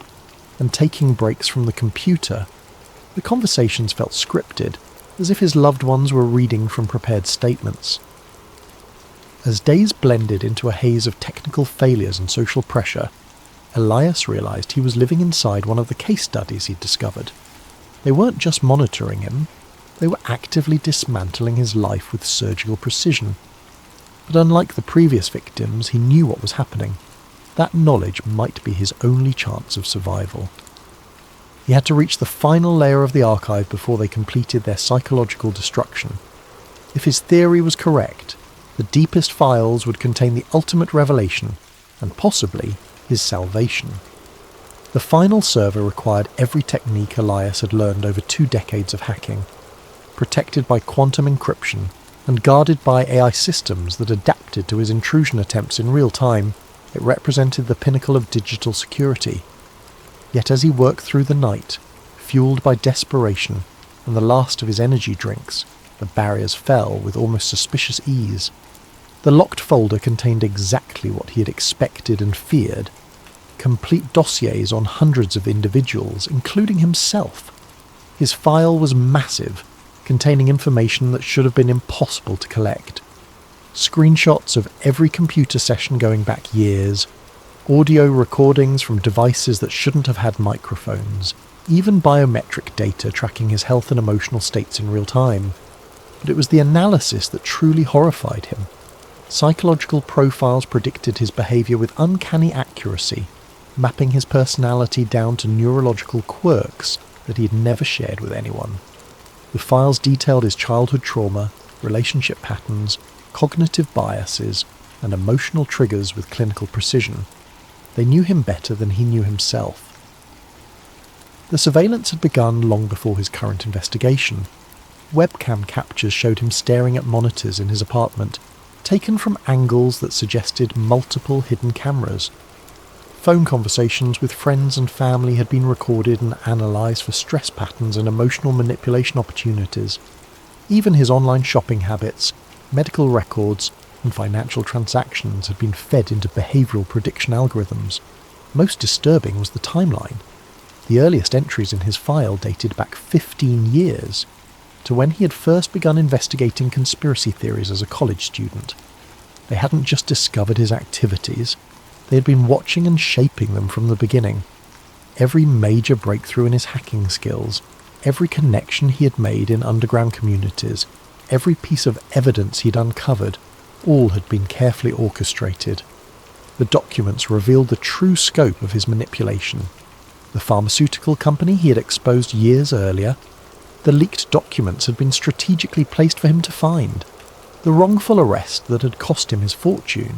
and taking breaks from the computer. The conversations felt scripted, as if his loved ones were reading from prepared statements. As days blended into a haze of technical failures and social pressure, Elias realised he was living inside one of the case studies he'd discovered. They weren't just monitoring him, they were actively dismantling his life with surgical precision. But unlike the previous victims, he knew what was happening. That knowledge might be his only chance of survival. He had to reach the final layer of the archive before they completed their psychological destruction. If his theory was correct, the deepest files would contain the ultimate revelation, and possibly his salvation. The final server required every technique Elias had learned over 2 decades of hacking, protected by quantum encryption and guarded by AI systems that adapted to his intrusion attempts in real time. It represented the pinnacle of digital security. Yet as he worked through the night, fueled by desperation and the last of his energy drinks, the barriers fell with almost suspicious ease. The locked folder contained exactly what he had expected and feared: complete dossiers on hundreds of individuals, including himself. His file was massive, containing information that should have been impossible to collect. Screenshots of every computer session going back years, audio recordings from devices that shouldn't have had microphones, even biometric data tracking his health and emotional states in real time. But it was the analysis that truly horrified him. Psychological profiles predicted his behaviour with uncanny accuracy, mapping his personality down to neurological quirks that he had never shared with anyone. The files detailed his childhood trauma, relationship patterns, cognitive biases, and emotional triggers with clinical precision. They knew him better than he knew himself. The surveillance had begun long before his current investigation. Webcam captures showed him staring at monitors in his apartment, taken from angles that suggested multiple hidden cameras. Phone conversations with friends and family had been recorded and analysed for stress patterns and emotional manipulation opportunities. Even his online shopping habits, medical records, and financial transactions had been fed into behavioural prediction algorithms. Most disturbing was the timeline. The earliest entries in his file dated back 15 years, to when he had first begun investigating conspiracy theories as a college student. They hadn't just discovered his activities, they had been watching and shaping them from the beginning. Every major breakthrough in his hacking skills, every connection he had made in underground communities, every piece of evidence he'd uncovered, all had been carefully orchestrated. The documents revealed the true scope of his manipulation. The pharmaceutical company he had exposed years earlier, the leaked documents had been strategically placed for him to find. The wrongful arrest that had cost him his fortune,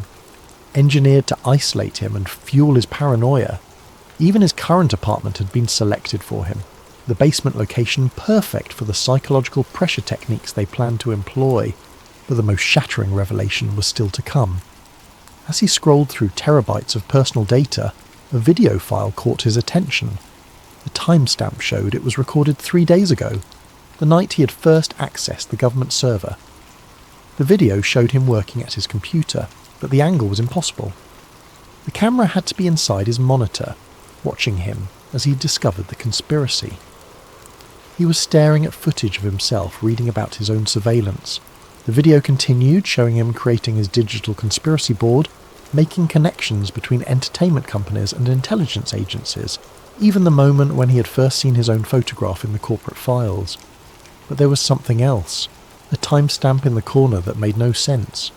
engineered to isolate him and fuel his paranoia. Even his current apartment had been selected for him, the basement location perfect for the psychological pressure techniques they planned to employ. But the most shattering revelation was still to come. As he scrolled through terabytes of personal data, a video file caught his attention. The timestamp showed it was recorded 3 days ago, the night he had first accessed the government server. The video showed him working at his computer, but the angle was impossible. The camera had to be inside his monitor, watching him as he discovered the conspiracy. He was staring at footage of himself reading about his own surveillance. The video continued, showing him creating his digital conspiracy board, making connections between entertainment companies and intelligence agencies, even the moment when he had first seen his own photograph in the corporate files. But there was something else, a timestamp in the corner that made no sense.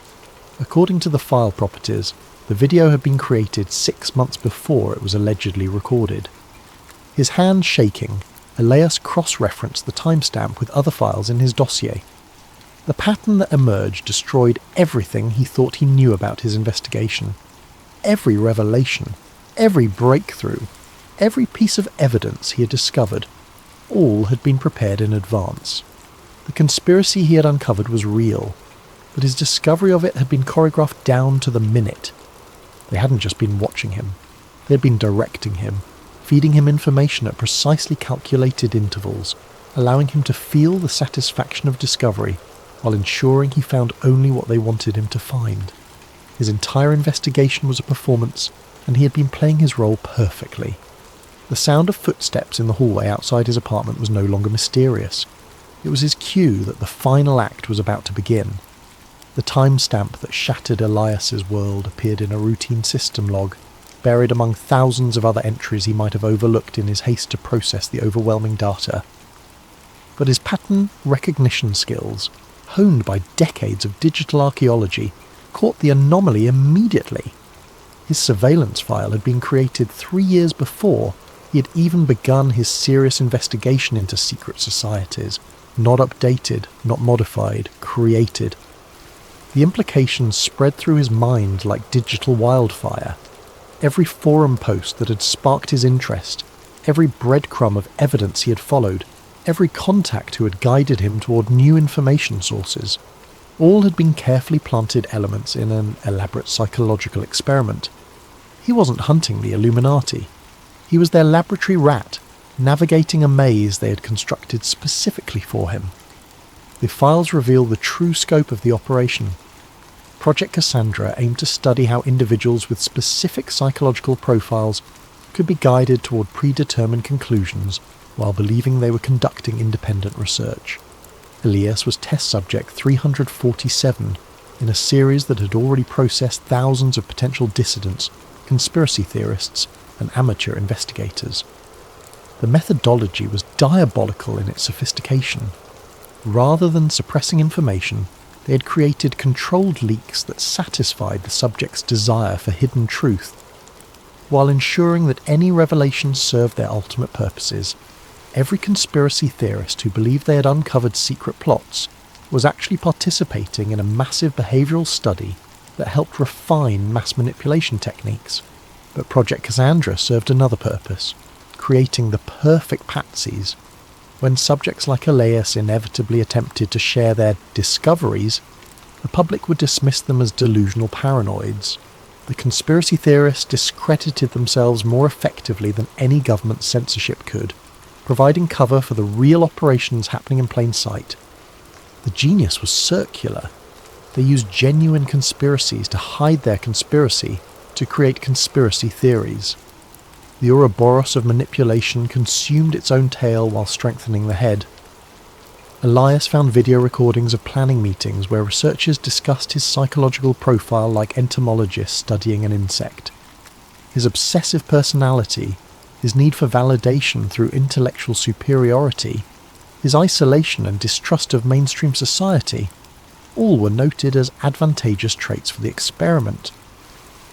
According to the file properties, the video had been created 6 months before it was allegedly recorded. His hand shaking, Elias cross-referenced the timestamp with other files in his dossier. The pattern that emerged destroyed everything he thought he knew about his investigation. Every revelation, every breakthrough, every piece of evidence he had discovered, all had been prepared in advance. The conspiracy he had uncovered was real, but his discovery of it had been choreographed down to the minute. They hadn't just been watching him, they had been directing him, feeding him information at precisely calculated intervals, allowing him to feel the satisfaction of discovery while ensuring he found only what they wanted him to find. His entire investigation was a performance, and he had been playing his role perfectly. The sound of footsteps in the hallway outside his apartment was no longer mysterious. It was his cue that the final act was about to begin. The timestamp that shattered Elias's world appeared in a routine system log, buried among thousands of other entries he might have overlooked in his haste to process the overwhelming data. But his pattern recognition skills, honed by decades of digital archaeology, caught the anomaly immediately. His surveillance file had been created 3 years before he had even begun his serious investigation into secret societies. Not updated, not modified, created. The implications spread through his mind like digital wildfire. Every forum post that had sparked his interest, every breadcrumb of evidence he had followed, every contact who had guided him toward new information sources, all had been carefully planted elements in an elaborate psychological experiment. He wasn't hunting the Illuminati. He was their laboratory rat, navigating a maze they had constructed specifically for him. The files reveal the true scope of the operation. Project Cassandra aimed to study how individuals with specific psychological profiles could be guided toward predetermined conclusions while believing they were conducting independent research. Elias was test subject 347 in a series that had already processed thousands of potential dissidents, conspiracy theorists, and amateur investigators. The methodology was diabolical in its sophistication. Rather than suppressing information, they had created controlled leaks that satisfied the subject's desire for hidden truth, while ensuring that any revelations served their ultimate purposes. Every conspiracy theorist who believed they had uncovered secret plots was actually participating in a massive behavioural study that helped refine mass manipulation techniques. But Project Cassandra served another purpose, creating the perfect patsies. When subjects like Elias inevitably attempted to share their discoveries, the public would dismiss them as delusional paranoids. The conspiracy theorists discredited themselves more effectively than any government censorship could, providing cover for the real operations happening in plain sight. The genius was circular. They used genuine conspiracies to hide their conspiracy, to create conspiracy theories. The Ouroboros of manipulation consumed its own tail while strengthening the head. Elias found video recordings of planning meetings where researchers discussed his psychological profile like entomologists studying an insect. His obsessive personality, his need for validation through intellectual superiority, his isolation and distrust of mainstream society, all were noted as advantageous traits for the experiment.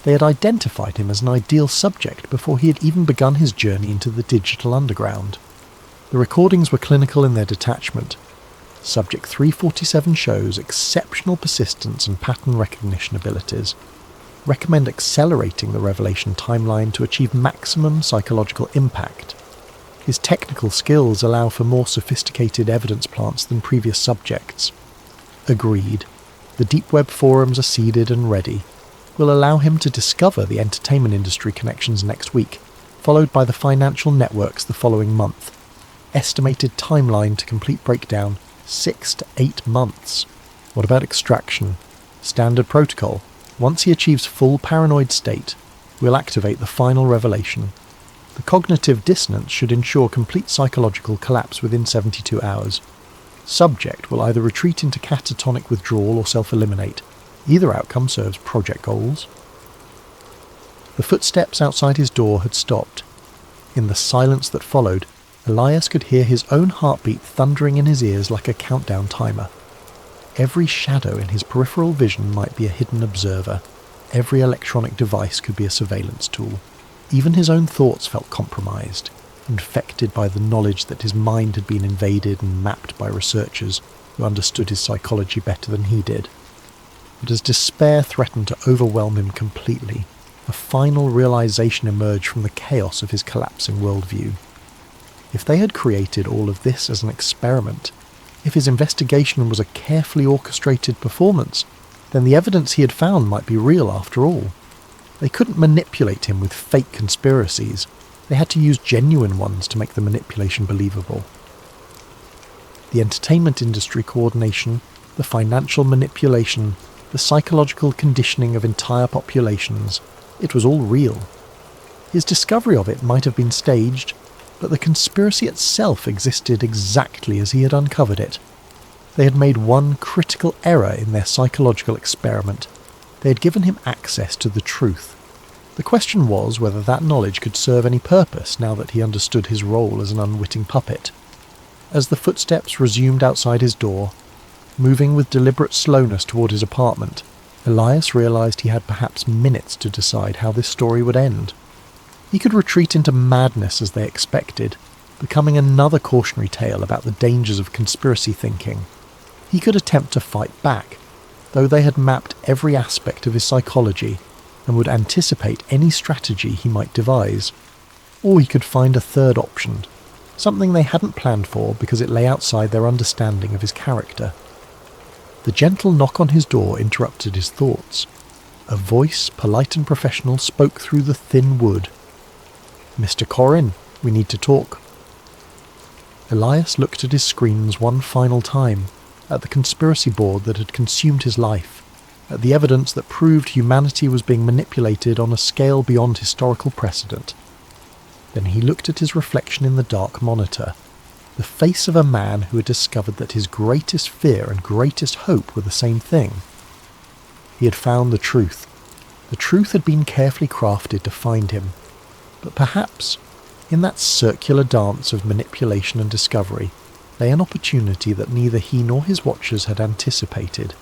They had identified him as an ideal subject before he had even begun his journey into the digital underground. The recordings were clinical in their detachment. Subject 347 shows exceptional persistence and pattern recognition abilities. Recommend accelerating the revelation timeline to achieve maximum psychological impact. His technical skills allow for more sophisticated evidence plants than previous subjects. Agreed. The deep web forums are seeded and ready. Will allow him to discover the entertainment industry connections next week, followed by the financial networks the following month. Estimated timeline to complete breakdown, 6 to 8 months. What about extraction? Standard protocol. Once he achieves full paranoid state, we'll activate the final revelation. The cognitive dissonance should ensure complete psychological collapse within 72 hours. Subject will either retreat into catatonic withdrawal or self-eliminate. Either outcome serves project goals. The footsteps outside his door had stopped. In the silence that followed, Elias could hear his own heartbeat thundering in his ears like a countdown timer. Every shadow in his peripheral vision might be a hidden observer. Every electronic device could be a surveillance tool. Even his own thoughts felt compromised, infected by the knowledge that his mind had been invaded and mapped by researchers who understood his psychology better than he did. But as despair threatened to overwhelm him completely, a final realization emerged from the chaos of his collapsing worldview. If they had created all of this as an experiment, if his investigation was a carefully orchestrated performance, then the evidence he had found might be real after all. They couldn't manipulate him with fake conspiracies. They had to use genuine ones to make the manipulation believable. The entertainment industry coordination, the financial manipulation, the psychological conditioning of entire populations, it was all real. His discovery of it might have been staged, but the conspiracy itself existed exactly as he had uncovered it. They had made one critical error in their psychological experiment. They had given him access to the truth. The question was whether that knowledge could serve any purpose now that he understood his role as an unwitting puppet. As the footsteps resumed outside his door, moving with deliberate slowness toward his apartment, Elias realized he had perhaps minutes to decide how this story would end. He could retreat into madness as they expected, becoming another cautionary tale about the dangers of conspiracy thinking. He could attempt to fight back, though they had mapped every aspect of his psychology and would anticipate any strategy he might devise. Or he could find a third option, something they hadn't planned for because it lay outside their understanding of his character. The gentle knock on his door interrupted his thoughts. A voice, polite and professional, spoke through the thin wood. "Mr. Korrin, we need to talk." Elias looked at his screens one final time, at the conspiracy board that had consumed his life, at the evidence that proved humanity was being manipulated on a scale beyond historical precedent. Then he looked at his reflection in the dark monitor, the face of a man who had discovered that his greatest fear and greatest hope were the same thing. He had found the truth. The truth had been carefully crafted to find him. But perhaps, in that circular dance of manipulation and discovery, lay an opportunity that neither he nor his watchers had anticipated.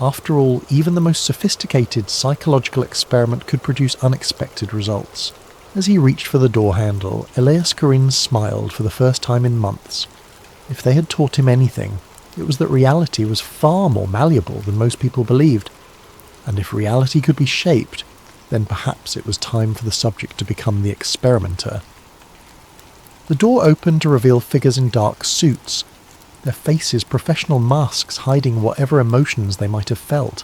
After all, even the most sophisticated psychological experiment could produce unexpected results. As he reached for the door handle, Elias Korrin smiled for the first time in months. If they had taught him anything, it was that reality was far more malleable than most people believed. And if reality could be shaped, then perhaps it was time for the subject to become the experimenter. The door opened to reveal figures in dark suits, their faces professional masks hiding whatever emotions they might have felt.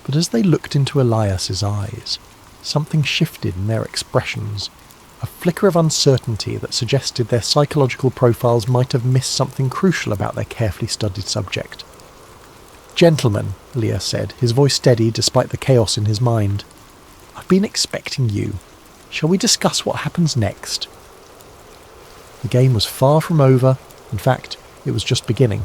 But as they looked into Elias's eyes, something shifted in their expressions, a flicker of uncertainty that suggested their psychological profiles might have missed something crucial about their carefully studied subject. "Gentlemen," Elias said, his voice steady despite the chaos in his mind, "I've been expecting you. Shall we discuss what happens next?" The game was far from over. In fact, it was just beginning.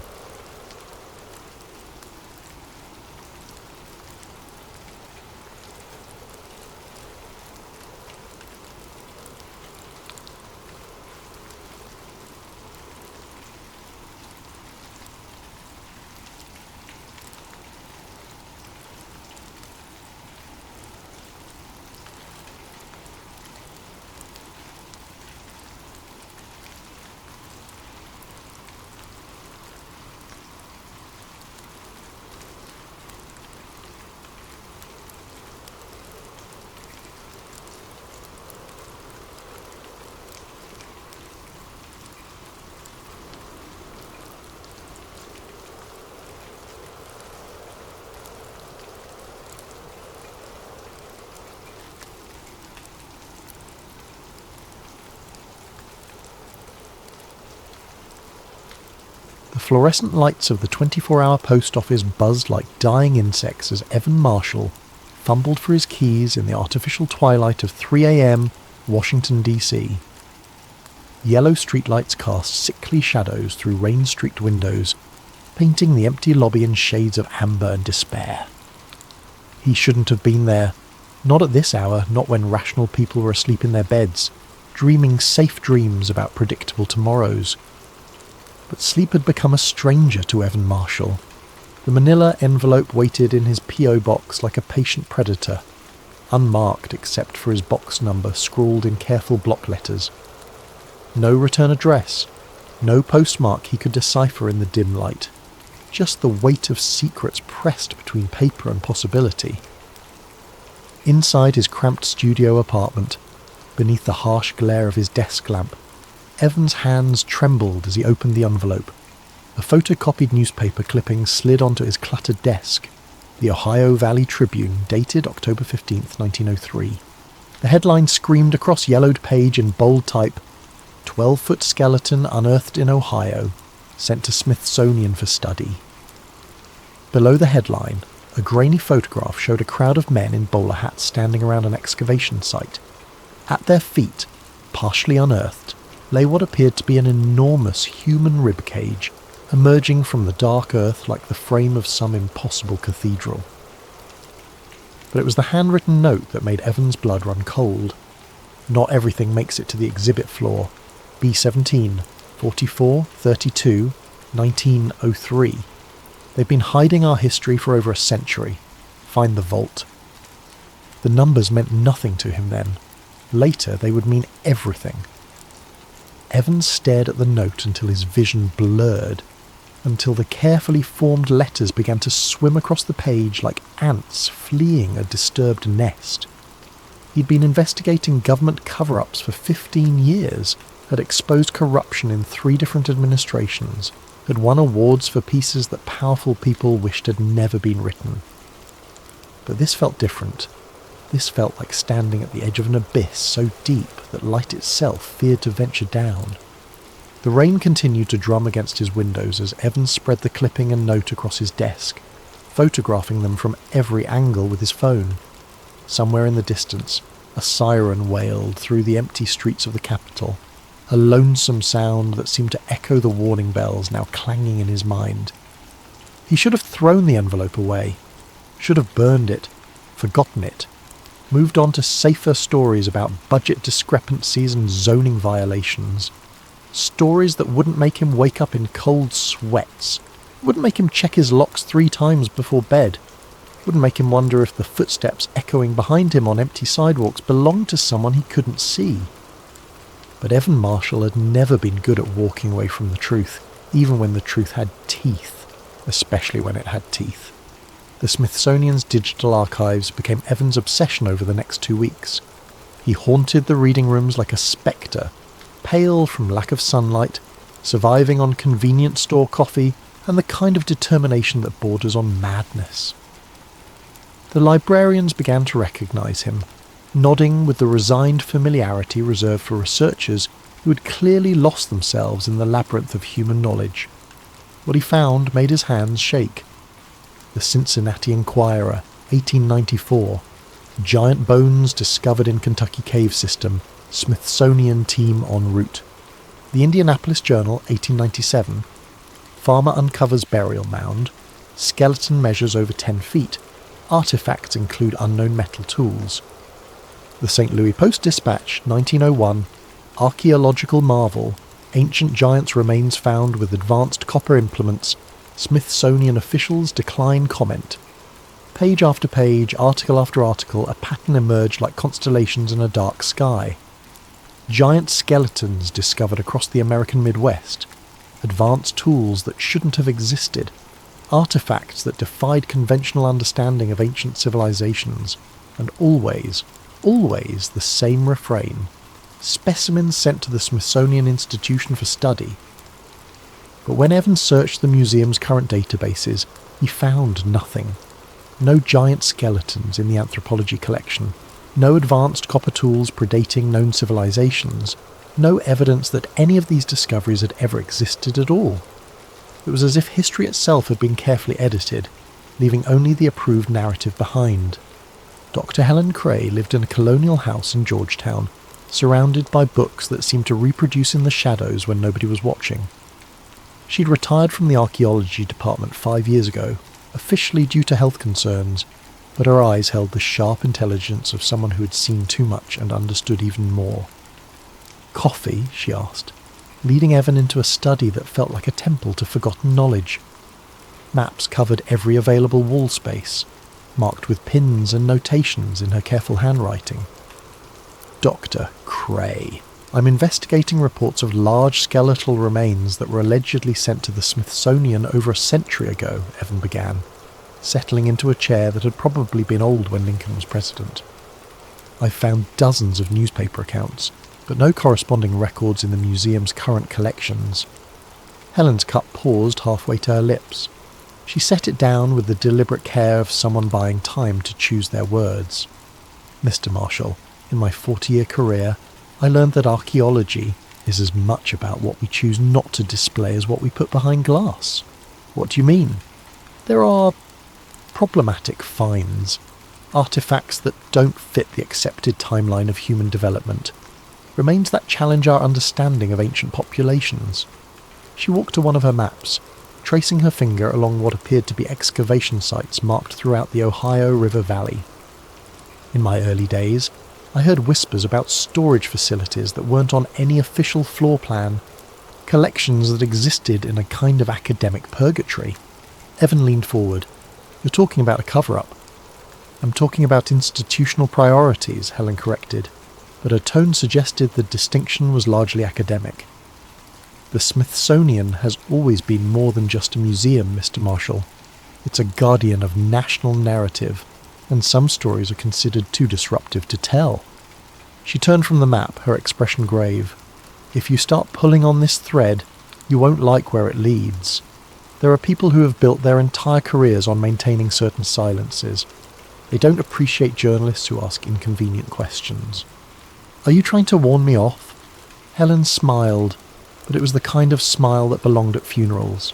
The fluorescent lights of the 24-hour post office buzzed like dying insects as Evan Marshall fumbled for his keys in the artificial twilight of 3 a.m. Washington, D.C. Yellow streetlights cast sickly shadows through rain-streaked windows, painting the empty lobby in shades of amber and despair. He shouldn't have been there. Not at this hour, not when rational people were asleep in their beds, dreaming safe dreams about predictable tomorrows. But sleep had become a stranger to Evan Marshall. The manila envelope waited in his P.O. box like a patient predator, unmarked except for his box number scrawled in careful block letters. No return address, no postmark he could decipher in the dim light. Just the weight of secrets pressed between paper and possibility. Inside his cramped studio apartment, beneath the harsh glare of his desk lamp, Evan's hands trembled as he opened the envelope. A photocopied newspaper clipping slid onto his cluttered desk. The Ohio Valley Tribune, dated October 15th, 1903. The headline screamed across yellowed page in bold type, 12-foot skeleton unearthed in Ohio, sent to Smithsonian for study. Below the headline, a grainy photograph showed a crowd of men in bowler hats standing around an excavation site. At their feet, partially unearthed, lay what appeared to be an enormous human rib cage, emerging from the dark earth like the frame of some impossible cathedral. But it was the handwritten note that made Evan's blood run cold. Not everything makes it to the exhibit floor. B17, 44, 32, 1903. They've been hiding our history for over a century. Find the vault. The numbers meant nothing to him then. Later, they would mean everything. Evans stared at the note until his vision blurred, until the carefully formed letters began to swim across the page like ants fleeing a disturbed nest. He'd been investigating government cover-ups for 15 years, had exposed corruption in 3 different administrations, had won awards for pieces that powerful people wished had never been written. But this felt different. This felt like standing at the edge of an abyss so deep that light itself feared to venture down. The rain continued to drum against his windows as Evans spread the clipping and note across his desk, photographing them from every angle with his phone. Somewhere in the distance, a siren wailed through the empty streets of the capital, a lonesome sound that seemed to echo the warning bells now clanging in his mind. He should have thrown the envelope away, should have burned it, forgotten it, moved on to safer stories about budget discrepancies and zoning violations. Stories that wouldn't make him wake up in cold sweats, wouldn't make him check his locks 3 times before bed, wouldn't make him wonder if the footsteps echoing behind him on empty sidewalks belonged to someone he couldn't see. But Evan Marshall had never been good at walking away from the truth, even when the truth had teeth, especially when it had teeth. The Smithsonian's digital archives became Evan's obsession over the next 2 weeks. He haunted the reading rooms like a spectre, pale from lack of sunlight, surviving on convenience store coffee and the kind of determination that borders on madness. The librarians began to recognise him, nodding with the resigned familiarity reserved for researchers who had clearly lost themselves in the labyrinth of human knowledge. What he found made his hands shake. The Cincinnati Enquirer, 1894. Giant bones discovered in Kentucky cave system. Smithsonian team en route. The Indianapolis Journal, 1897. Farmer uncovers burial mound. Skeleton measures over 10 feet. Artifacts include unknown metal tools. The St. Louis Post-Dispatch, 1901. Archaeological marvel. Ancient giants' remains found with advanced copper implements. Smithsonian officials decline comment. Page after page, article after article, a pattern emerged like constellations in a dark sky. Giant skeletons discovered across the American Midwest. Advanced tools that shouldn't have existed. Artifacts that defied conventional understanding of ancient civilizations. And always the same refrain. Specimens sent to the Smithsonian Institution for study. But when Evans searched the museum's current databases, he found nothing. No giant skeletons in the anthropology collection, no advanced copper tools predating known civilizations, no evidence that any of these discoveries had ever existed at all. It was as if history itself had been carefully edited, leaving only the approved narrative behind. Dr. Helen Cray lived in a colonial house in Georgetown, surrounded by books that seemed to reproduce in the shadows when nobody was watching. She'd retired from the archaeology department 5 years ago, officially due to health concerns, but her eyes held the sharp intelligence of someone who had seen too much and understood even more. Coffee, she asked, leading Evan into a study that felt like a temple to forgotten knowledge. Maps covered every available wall space, marked with pins and notations in her careful handwriting. Dr. Cray. I'm investigating reports of large skeletal remains that were allegedly sent to the Smithsonian over a century ago, Evan began, settling into a chair that had probably been old when Lincoln was president. I've found dozens of newspaper accounts, but no corresponding records in the museum's current collections. Helen's cup paused halfway to her lips. She set it down with the deliberate care of someone buying time to choose their words. Mr. Marshall, in my 40-year career, I learned that archaeology is as much about what we choose not to display as what we put behind glass. What do you mean? There are problematic finds, artifacts that don't fit the accepted timeline of human development, remains that challenge our understanding of ancient populations. She walked to one of her maps, tracing her finger along what appeared to be excavation sites marked throughout the Ohio River Valley. In my early days, I heard whispers about storage facilities that weren't on any official floor plan, collections that existed in a kind of academic purgatory. Evan leaned forward. "You're talking about a cover-up." "I'm talking about institutional priorities," Helen corrected, but her tone suggested the distinction was largely academic. "The Smithsonian has always been more than just a museum, Mr. Marshall. It's a guardian of national narrative, and some stories are considered too disruptive to tell." She turned from the map, her expression grave. "If you start pulling on this thread, you won't like where it leads. There are people who have built their entire careers on maintaining certain silences. They don't appreciate journalists who ask inconvenient questions." "Are you trying to warn me off?" Helen smiled, but it was the kind of smile that belonged at funerals.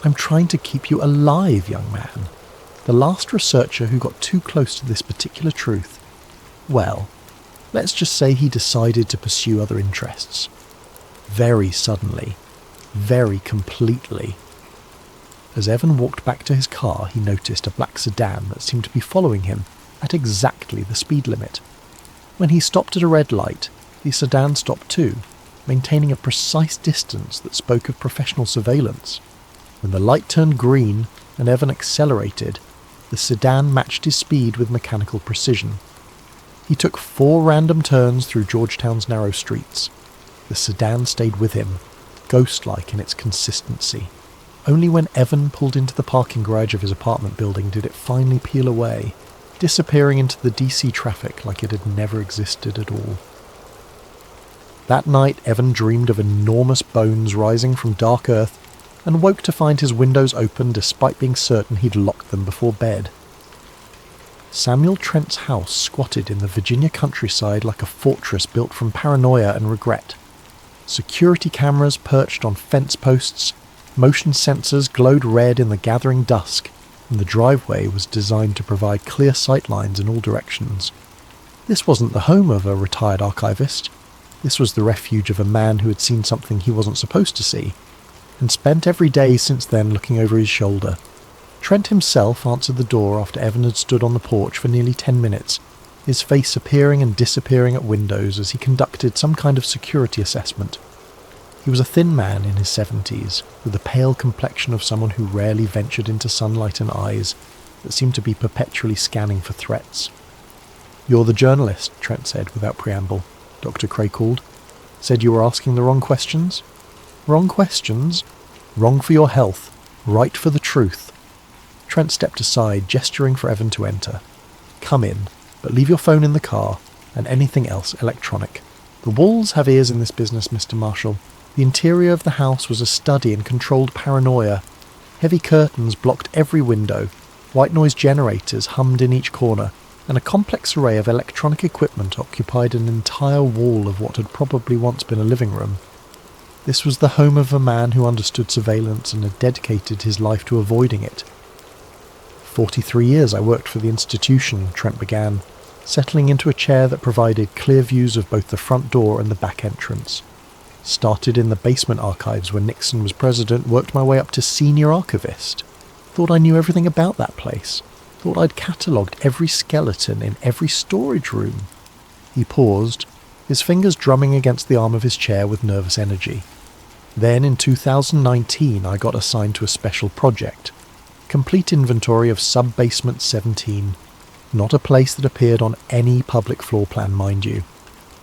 "I'm trying to keep you alive, young man. The last researcher who got too close to this particular truth, well, let's just say he decided to pursue other interests. Very suddenly. Very completely." As Evan walked back to his car, he noticed a black sedan that seemed to be following him at exactly the speed limit. When he stopped at a red light, the sedan stopped too, maintaining a precise distance that spoke of professional surveillance. When the light turned green and Evan accelerated, the sedan matched his speed with mechanical precision. He took 4 random turns through Georgetown's narrow streets. The sedan stayed with him, ghost-like in its consistency. Only when Evan pulled into the parking garage of his apartment building did it finally peel away, disappearing into the DC traffic like it had never existed at all. That night, Evan dreamed of enormous bones rising from dark earth and woke to find his windows open despite being certain he'd locked them before bed. Samuel Trent's house squatted in the Virginia countryside like a fortress built from paranoia and regret. Security cameras perched on fence posts, motion sensors glowed red in the gathering dusk, and the driveway was designed to provide clear sightlines in all directions. This wasn't the home of a retired archivist. This was the refuge of a man who had seen something he wasn't supposed to see, and spent every day since then looking over his shoulder. Trent himself answered the door after Evan had stood on the porch for nearly 10 minutes, his face appearing and disappearing at windows as he conducted some kind of security assessment. He was a thin man in his 70s, with the pale complexion of someone who rarely ventured into sunlight and eyes that seemed to be perpetually scanning for threats. "You're the journalist," Trent said without preamble. Dr. Cray called. "Said you were asking the wrong questions?" "Wrong questions? Wrong for your health, right for the truth." Trent stepped aside, gesturing for Evan to enter. "Come in, but leave your phone in the car, and anything else electronic. The walls have ears in this business, Mr. Marshall. The interior of the house was a study in controlled paranoia. Heavy curtains blocked every window, white noise generators hummed in each corner, and a complex array of electronic equipment occupied an entire wall of what had probably once been a living room. This was the home of a man who understood surveillance and had dedicated his life to avoiding it. 43 years I worked for the institution," Trent began, settling into a chair that provided clear views of both the front door and the back entrance. "Started in the basement archives when Nixon was president, worked my way up to senior archivist. Thought I knew everything about that place. Thought I'd catalogued every skeleton in every storage room." He paused, his fingers drumming against the arm of his chair with nervous energy. "Then in 2019 I got assigned to a special project. Complete inventory of Sub-Basement 17. Not a place that appeared on any public floor plan, mind you.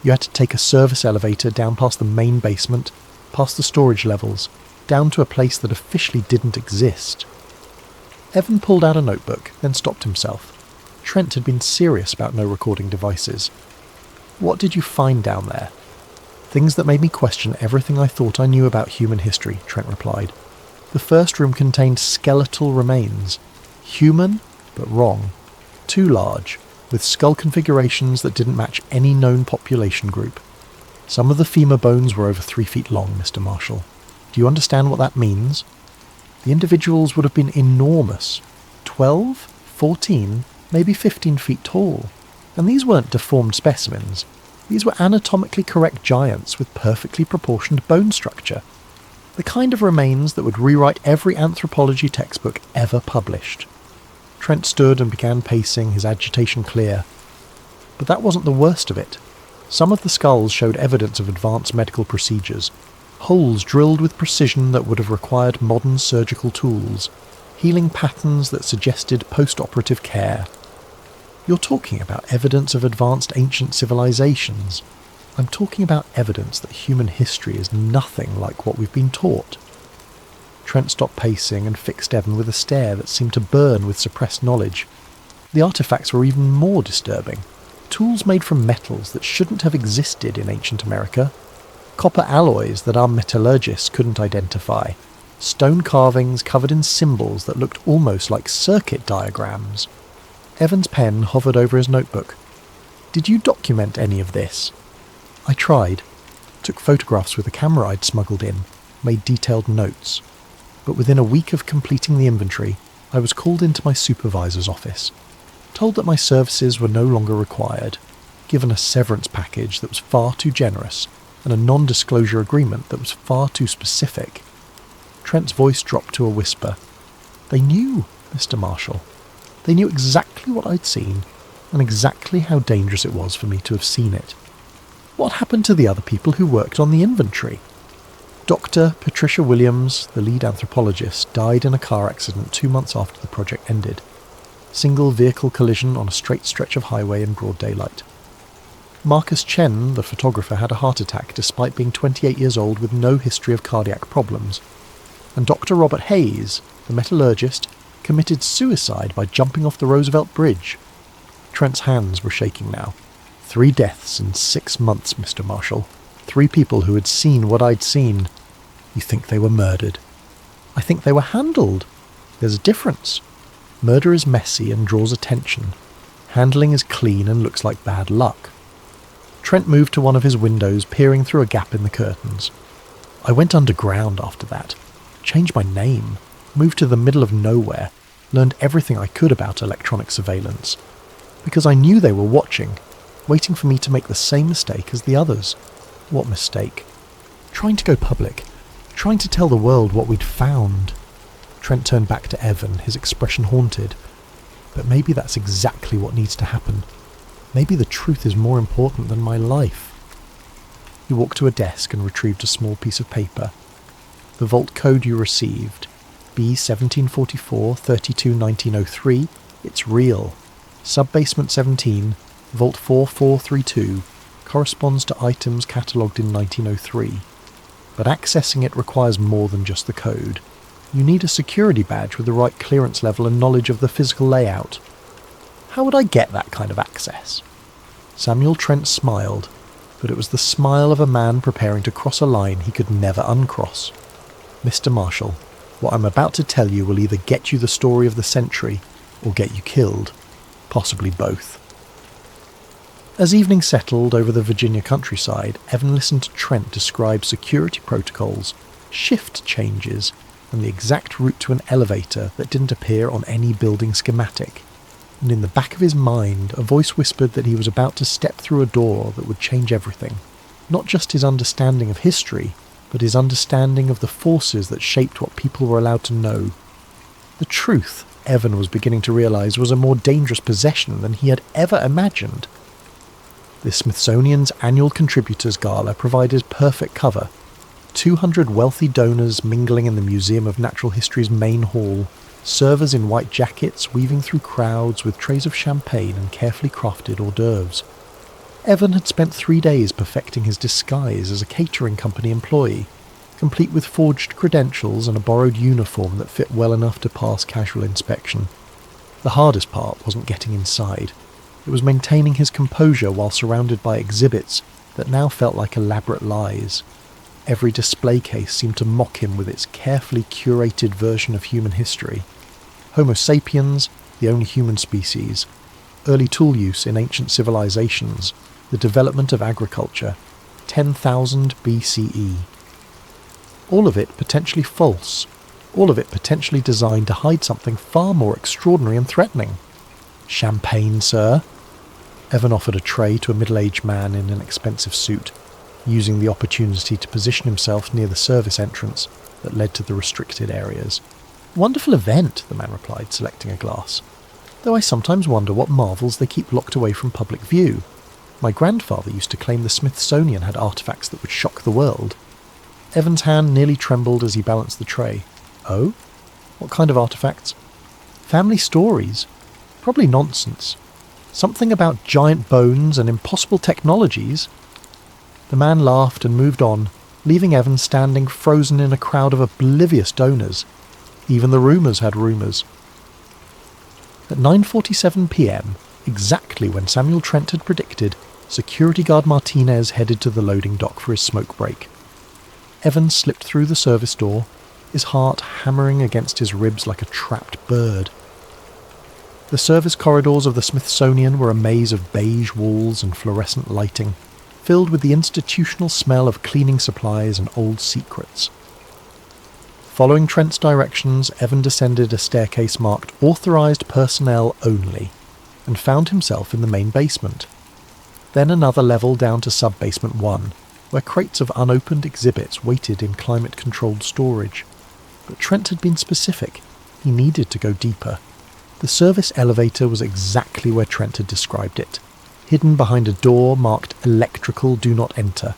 You had to take a service elevator down past the main basement, past the storage levels, down to a place that officially didn't exist." Evan pulled out a notebook, then stopped himself. Trent had been serious about no recording devices. "What did you find down there?" "Things that made me question everything I thought I knew about human history," Trent replied. "The first room contained skeletal remains. Human, but wrong. Too large, with skull configurations that didn't match any known population group. Some of the femur bones were over 3 feet long, Mr. Marshall. Do you understand what that means? The individuals would have been enormous. 12, 14, maybe 15 feet tall. And these weren't deformed specimens. These were anatomically correct giants with perfectly proportioned bone structure. The kind of remains that would rewrite every anthropology textbook ever published. Trent stood and began pacing, his agitation clear. But that wasn't the worst of it. Some of the skulls showed evidence of advanced medical procedures. Holes drilled with precision that would have required modern surgical tools. Healing patterns that suggested post-operative care. You're talking about evidence of advanced ancient civilizations. I'm talking about evidence that human history is nothing like what we've been taught. Trent stopped pacing and fixed Evan with a stare that seemed to burn with suppressed knowledge. The artifacts were even more disturbing. Tools made from metals that shouldn't have existed in ancient America. Copper alloys that our metallurgists couldn't identify. Stone carvings covered in symbols that looked almost like circuit diagrams. Evan's pen hovered over his notebook. Did you document any of this? I tried. Took photographs with a camera I'd smuggled in. Made detailed notes. But within a week of completing the inventory, I was called into my supervisor's office. Told that my services were no longer required. Given a severance package that was far too generous. And a non-disclosure agreement that was far too specific. Trent's voice dropped to a whisper. They knew, Mr. Marshall. They knew exactly what I'd seen, and exactly how dangerous it was for me to have seen it. What happened to the other people who worked on the inventory? Dr. Patricia Williams, the lead anthropologist, died in a car accident 2 months after the project ended. Single vehicle collision on a straight stretch of highway in broad daylight. Marcus Chen, the photographer, had a heart attack despite being 28 years old with no history of cardiac problems. And Dr. Robert Hayes, the metallurgist, committed suicide by jumping off the Roosevelt Bridge. Trent's hands were shaking now. 3 deaths in 6 months, Mr. Marshall. 3 people who had seen what I'd seen. You think they were murdered? I think they were handled. There's a difference. Murder is messy and draws attention. Handling is clean and looks like bad luck. Trent moved to one of his windows, peering through a gap in the curtains. I went underground after that. Changed my name. Moved to the middle of nowhere. Learned everything I could about electronic surveillance. Because I knew they were watching. Waiting for me to make the same mistake as the others. What mistake? Trying to go public. Trying to tell the world what we'd found. Trent turned back to Evan, his expression haunted. But maybe that's exactly what needs to happen. Maybe the truth is more important than my life. He walked to a desk and retrieved a small piece of paper. The vault code you received, B1744-32-1903, it's real. Subbasement 17, Vault 4432, corresponds to items catalogued in 1903. But accessing it requires more than just the code. You need a security badge with the right clearance level and knowledge of the physical layout. How would I get that kind of access? Samuel Trent smiled, but it was the smile of a man preparing to cross a line he could never uncross. Mr. Marshall, what I'm about to tell you will either get you the story of the century, or get you killed. Possibly both. As evening settled over the Virginia countryside, Evan listened to Trent describe security protocols, shift changes, and the exact route to an elevator that didn't appear on any building schematic. And in the back of his mind, a voice whispered that he was about to step through a door that would change everything. Not just his understanding of history, but his understanding of the forces that shaped what people were allowed to know. The truth, Evan was beginning to realise, was a more dangerous possession than he had ever imagined. The Smithsonian's annual Contributors Gala provided perfect cover. 200 wealthy donors mingling in the Museum of Natural History's main hall, servers in white jackets weaving through crowds with trays of champagne and carefully crafted hors d'oeuvres. Evan had spent 3 days perfecting his disguise as a catering company employee, complete with forged credentials and a borrowed uniform that fit well enough to pass casual inspection. The hardest part wasn't getting inside. It was maintaining his composure while surrounded by exhibits that now felt like elaborate lies. Every display case seemed to mock him with its carefully curated version of human history. Homo sapiens, the only human species, early tool use in ancient civilizations, the development of agriculture, 10,000 BCE. All of it potentially false, all of it potentially designed to hide something far more extraordinary and threatening. Champagne, sir? Evan offered a tray to a middle-aged man in an expensive suit, using the opportunity to position himself near the service entrance. that led to the restricted areas. "Wonderful event," the man replied, selecting a glass. "Though I sometimes wonder what marvels they keep locked away from public view. My grandfather used to claim the Smithsonian had artifacts that would shock the world." Evan's hand nearly trembled as he balanced the tray. "Oh? What kind of artifacts?" "Family stories. Probably nonsense. Something about giant bones and impossible technologies." The man laughed and moved on, leaving Evan standing frozen in a crowd of oblivious donors. Even the rumours had rumours. At 9:47 p.m, exactly when Samuel Trent had predicted, security guard Martinez headed to the loading dock for his smoke break. Evan slipped through the service door, his heart hammering against his ribs like a trapped bird. The service corridors of the Smithsonian were a maze of beige walls and fluorescent lighting, filled with the institutional smell of cleaning supplies and old secrets. Following Trent's directions, Evan descended a staircase marked "Authorised Personnel Only" and found himself in the main basement. Then another level down to sub-basement 1, where crates of unopened exhibits waited in climate-controlled storage. But Trent had been specific. He needed to go deeper. The service elevator was exactly where Trent had described it, hidden behind a door marked "Electrical Do Not Enter."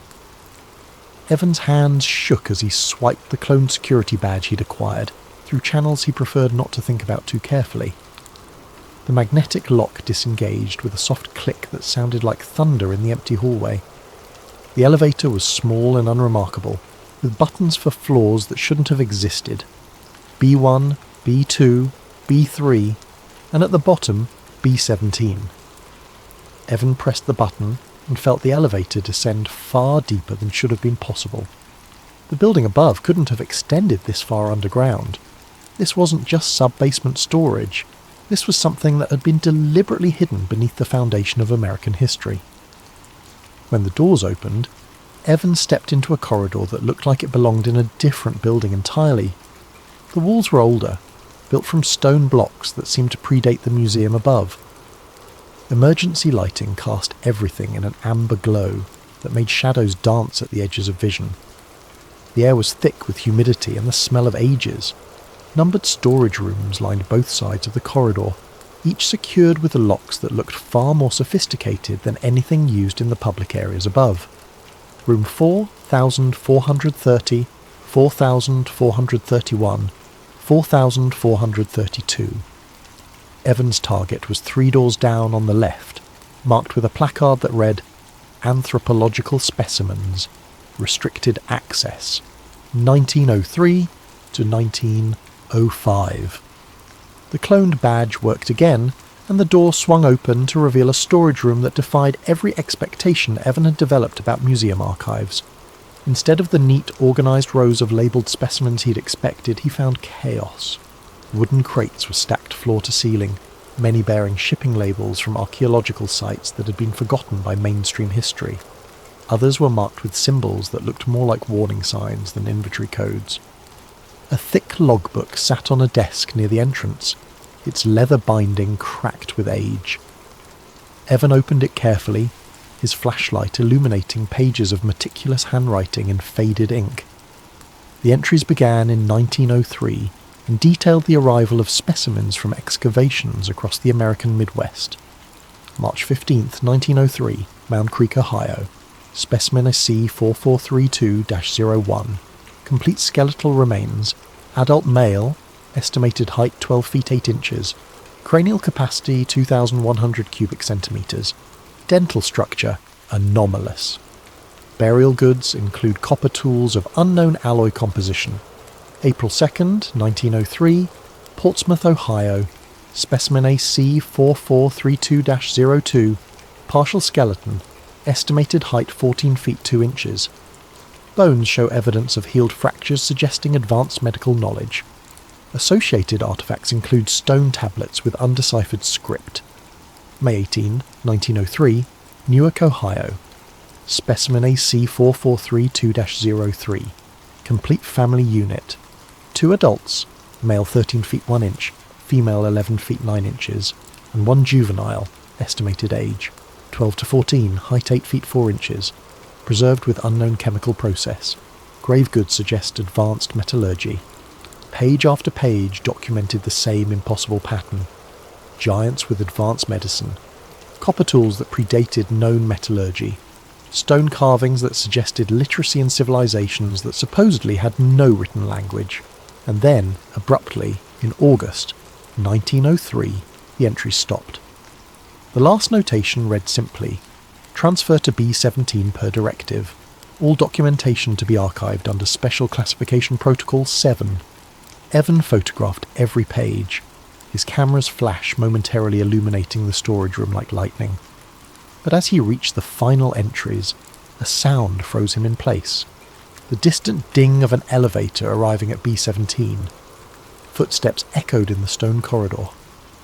Evan's hands shook as he swiped the cloned security badge he'd acquired, through channels he preferred not to think about too carefully. The magnetic lock disengaged with a soft click that sounded like thunder in the empty hallway. The elevator was small and unremarkable, with buttons for floors that shouldn't have existed. B1, B2, B3, and at the bottom, B17. Evan pressed the button and felt the elevator descend far deeper than should have been possible. The building above couldn't have extended this far underground. This wasn't just sub-basement storage. This was something that had been deliberately hidden beneath the foundation of American history. When the doors opened, Evan stepped into a corridor that looked like it belonged in a different building entirely. The walls were older, built from stone blocks that seemed to predate the museum above. Emergency lighting cast everything in an amber glow that made shadows dance at the edges of vision. The air was thick with humidity and the smell of ages. Numbered storage rooms lined both sides of the corridor, each secured with locks that looked far more sophisticated than anything used in the public areas above. Room 4430, 4431, 4432. Evan's target was 3 doors down on the left, marked with a placard that read, "Anthropological Specimens, Restricted Access, 1903 to 1905. The cloned badge worked again, and the door swung open to reveal a storage room that defied every expectation Evan had developed about museum archives. Instead of the neat, organised rows of labelled specimens he'd expected, he found chaos. Wooden crates were stacked floor to ceiling, many bearing shipping labels from archaeological sites that had been forgotten by mainstream history. Others were marked with symbols that looked more like warning signs than inventory codes. A thick logbook sat on a desk near the entrance, its leather binding cracked with age. Evan opened it carefully, his flashlight illuminating pages of meticulous handwriting in faded ink. The entries began in 1903 and detailed the arrival of specimens from excavations across the American Midwest. March 15, 1903, Mound Creek, Ohio. Specimen C4432-01. Complete skeletal remains. Adult male. Estimated height 12 feet 8 inches. Cranial capacity 2,100 cubic centimeters. Dental structure anomalous. Burial goods include copper tools of unknown alloy composition. April 2nd, 1903, Portsmouth, Ohio. Specimen AC4432-02. Partial skeleton. Estimated height 14 feet 2 inches. Bones show evidence of healed fractures suggesting advanced medical knowledge. Associated artifacts include stone tablets with undeciphered script. May 18, 1903, Newark, Ohio. Specimen AC4432-03. Complete family unit. 2 adults, male 13 feet 1 inch, female 11 feet 9 inches, and 1 juvenile, estimated age, 12 to 14, height 8 feet 4 inches, preserved with unknown chemical process. grave goods suggest advanced metallurgy. Page after page documented the same impossible pattern. Giants with advanced medicine, copper tools that predated known metallurgy, stone carvings that suggested literacy in civilizations that supposedly had no written language. And then, abruptly, in August 1903, the entries stopped. The last notation read simply, "Transfer to B-17 per directive. All documentation to be archived under Special Classification Protocol 7. Evan photographed every page, his camera's flash momentarily illuminating the storage room like lightning. But as he reached the final entries, a sound froze him in place. The distant ding of an elevator arriving at B-17. Footsteps echoed in the stone corridor.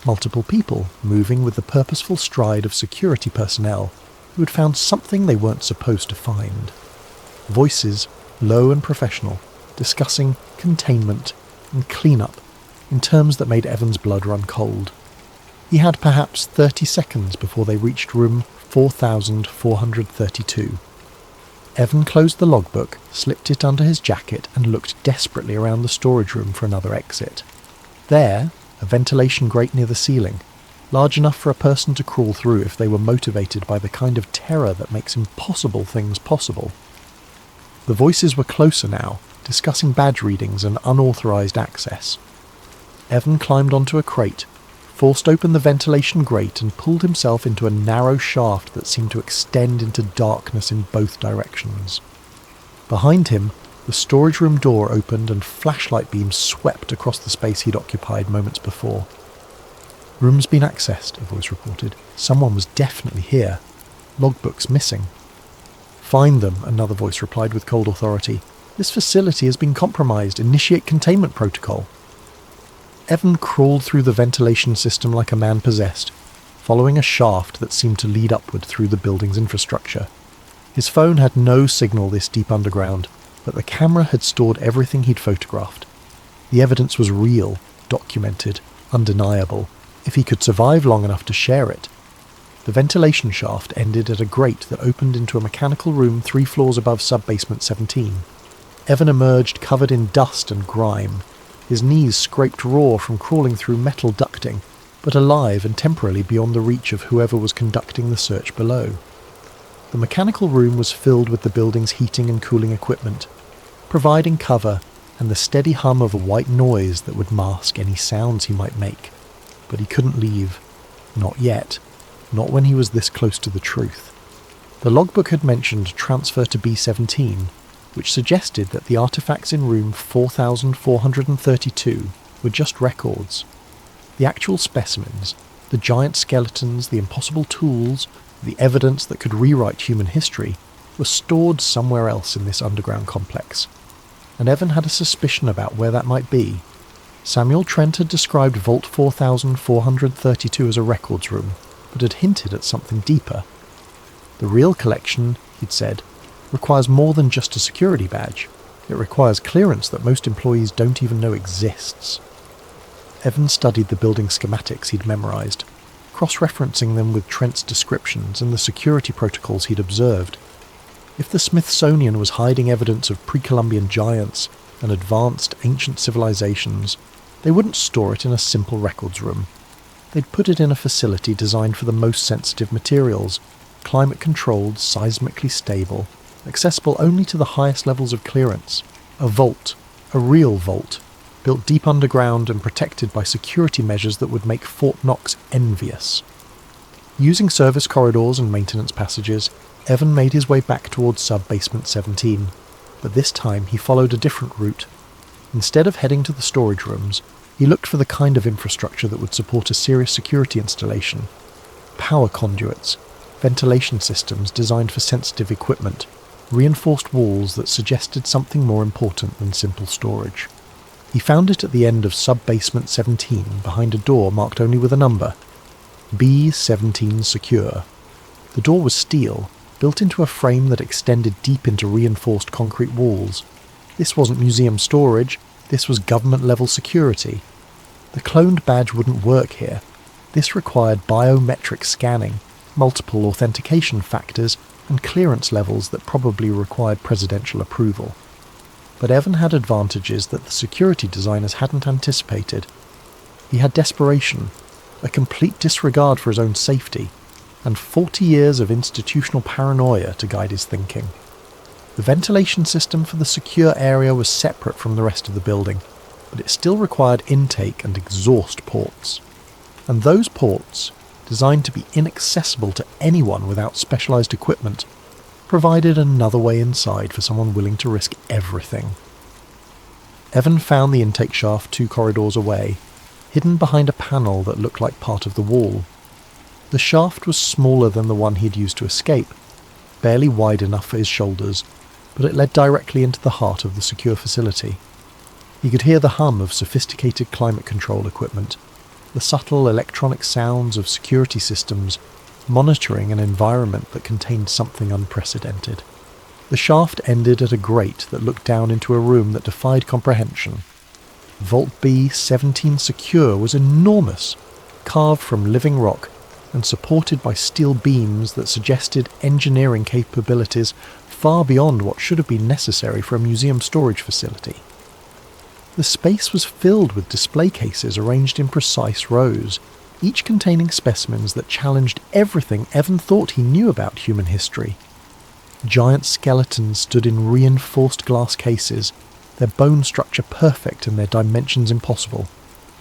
Multiple people moving with the purposeful stride of security personnel who had found something they weren't supposed to find. Voices, low and professional, discussing containment and cleanup in terms that made Evan's blood run cold. He had perhaps 30 seconds before they reached room 4432. Evan closed the logbook, slipped it under his jacket and looked desperately around the storage room for another exit. There, a ventilation grate near the ceiling, large enough for a person to crawl through if they were motivated by the kind of terror that makes impossible things possible. The voices were closer now, discussing badge readings and unauthorized access. Evan climbed onto a crate, forced open the ventilation grate and pulled himself into a narrow shaft that seemed to extend into darkness in both directions. Behind him, the storage room door opened and flashlight beams swept across the space he'd occupied moments before. "Room's been accessed," a voice reported. "Someone was definitely here. Logbooks missing." "Find them," another voice replied with cold authority. "This facility has been compromised. Initiate containment protocol." Evan crawled through the ventilation system like a man possessed, following a shaft that seemed to lead upward through the building's infrastructure. His phone had no signal this deep underground, but the camera had stored everything he'd photographed. The evidence was real, documented, undeniable, if he could survive long enough to share it. The ventilation shaft ended at a grate that opened into a mechanical room 3 floors above sub-basement 17. Evan emerged covered in dust and grime. His knees scraped raw from crawling through metal ducting, but alive and temporarily beyond the reach of whoever was conducting the search below. The mechanical room was filled with the building's heating and cooling equipment, providing cover and the steady hum of a white noise that would mask any sounds he might make. But he couldn't leave. Not yet. Not when he was this close to the truth. The logbook had mentioned transfer to B-17, which suggested that the artifacts in room 4432 were just records. The actual specimens, the giant skeletons, the impossible tools, the evidence that could rewrite human history, were stored somewhere else in this underground complex. And Evan had a suspicion about where that might be. Samuel Trent had described Vault 4432 as a records room, but had hinted at something deeper. The real collection, he'd said, requires more than just a security badge. It requires clearance that most employees don't even know exists. Evan studied the building schematics he'd memorized, cross-referencing them with Trent's descriptions and the security protocols he'd observed. If the Smithsonian was hiding evidence of pre-Columbian giants and advanced ancient civilizations, they wouldn't store it in a simple records room. They'd put it in a facility designed for the most sensitive materials, climate-controlled, seismically stable, accessible only to the highest levels of clearance. A vault, a real vault, built deep underground and protected by security measures that would make Fort Knox envious. Using service corridors and maintenance passages, Evan made his way back towards sub-basement 17, but this time he followed a different route. Instead of heading to the storage rooms, he looked for the kind of infrastructure that would support a serious security installation. Power conduits, ventilation systems designed for sensitive equipment, reinforced walls that suggested something more important than simple storage. He found it at the end of sub-basement 17 behind a door marked only with a number. B-17 Secure. The door was steel, built into a frame that extended deep into reinforced concrete walls. This wasn't museum storage, this was government-level security. The cloned badge wouldn't work here. This required biometric scanning, multiple authentication factors, and clearance levels that probably required presidential approval. But Evan had advantages that the security designers hadn't anticipated. He had desperation, a complete disregard for his own safety, and 40 years of institutional paranoia to guide his thinking. The ventilation system for the secure area was separate from the rest of the building, but it still required intake and exhaust ports. And those ports, designed to be inaccessible to anyone without specialised equipment, provided another way inside for someone willing to risk everything. Evan found the intake shaft 2 corridors away, hidden behind a panel that looked like part of the wall. The shaft was smaller than the one he'd used to escape, barely wide enough for his shoulders, but it led directly into the heart of the secure facility. He could hear the hum of sophisticated climate control equipment, the subtle electronic sounds of security systems monitoring an environment that contained something unprecedented. The shaft ended at a grate that looked down into a room that defied comprehension. Vault B-17 Secure was enormous, carved from living rock and supported by steel beams that suggested engineering capabilities far beyond what should have been necessary for a museum storage facility. The space was filled with display cases arranged in precise rows, each containing specimens that challenged everything Evan thought he knew about human history. Giant skeletons stood in reinforced glass cases, their bone structure perfect and their dimensions impossible.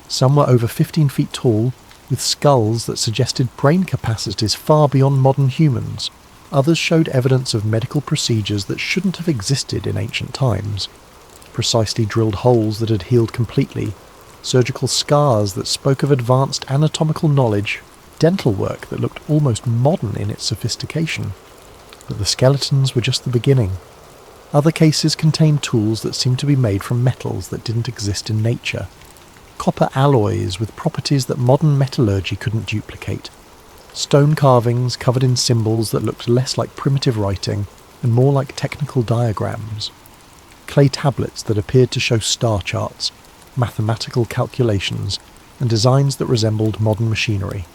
Some were over 15 feet tall, with skulls that suggested brain capacities far beyond modern humans. Others showed evidence of medical procedures that shouldn't have existed in ancient times. Precisely drilled holes that had healed completely, surgical scars that spoke of advanced anatomical knowledge, dental work that looked almost modern in its sophistication. But the skeletons were just the beginning. Other cases contained tools that seemed to be made from metals that didn't exist in nature. Copper alloys with properties that modern metallurgy couldn't duplicate. Stone carvings covered in symbols that looked less like primitive writing and more like technical diagrams. Clay tablets that appeared to show star charts, mathematical calculations, and designs that resembled modern machinery.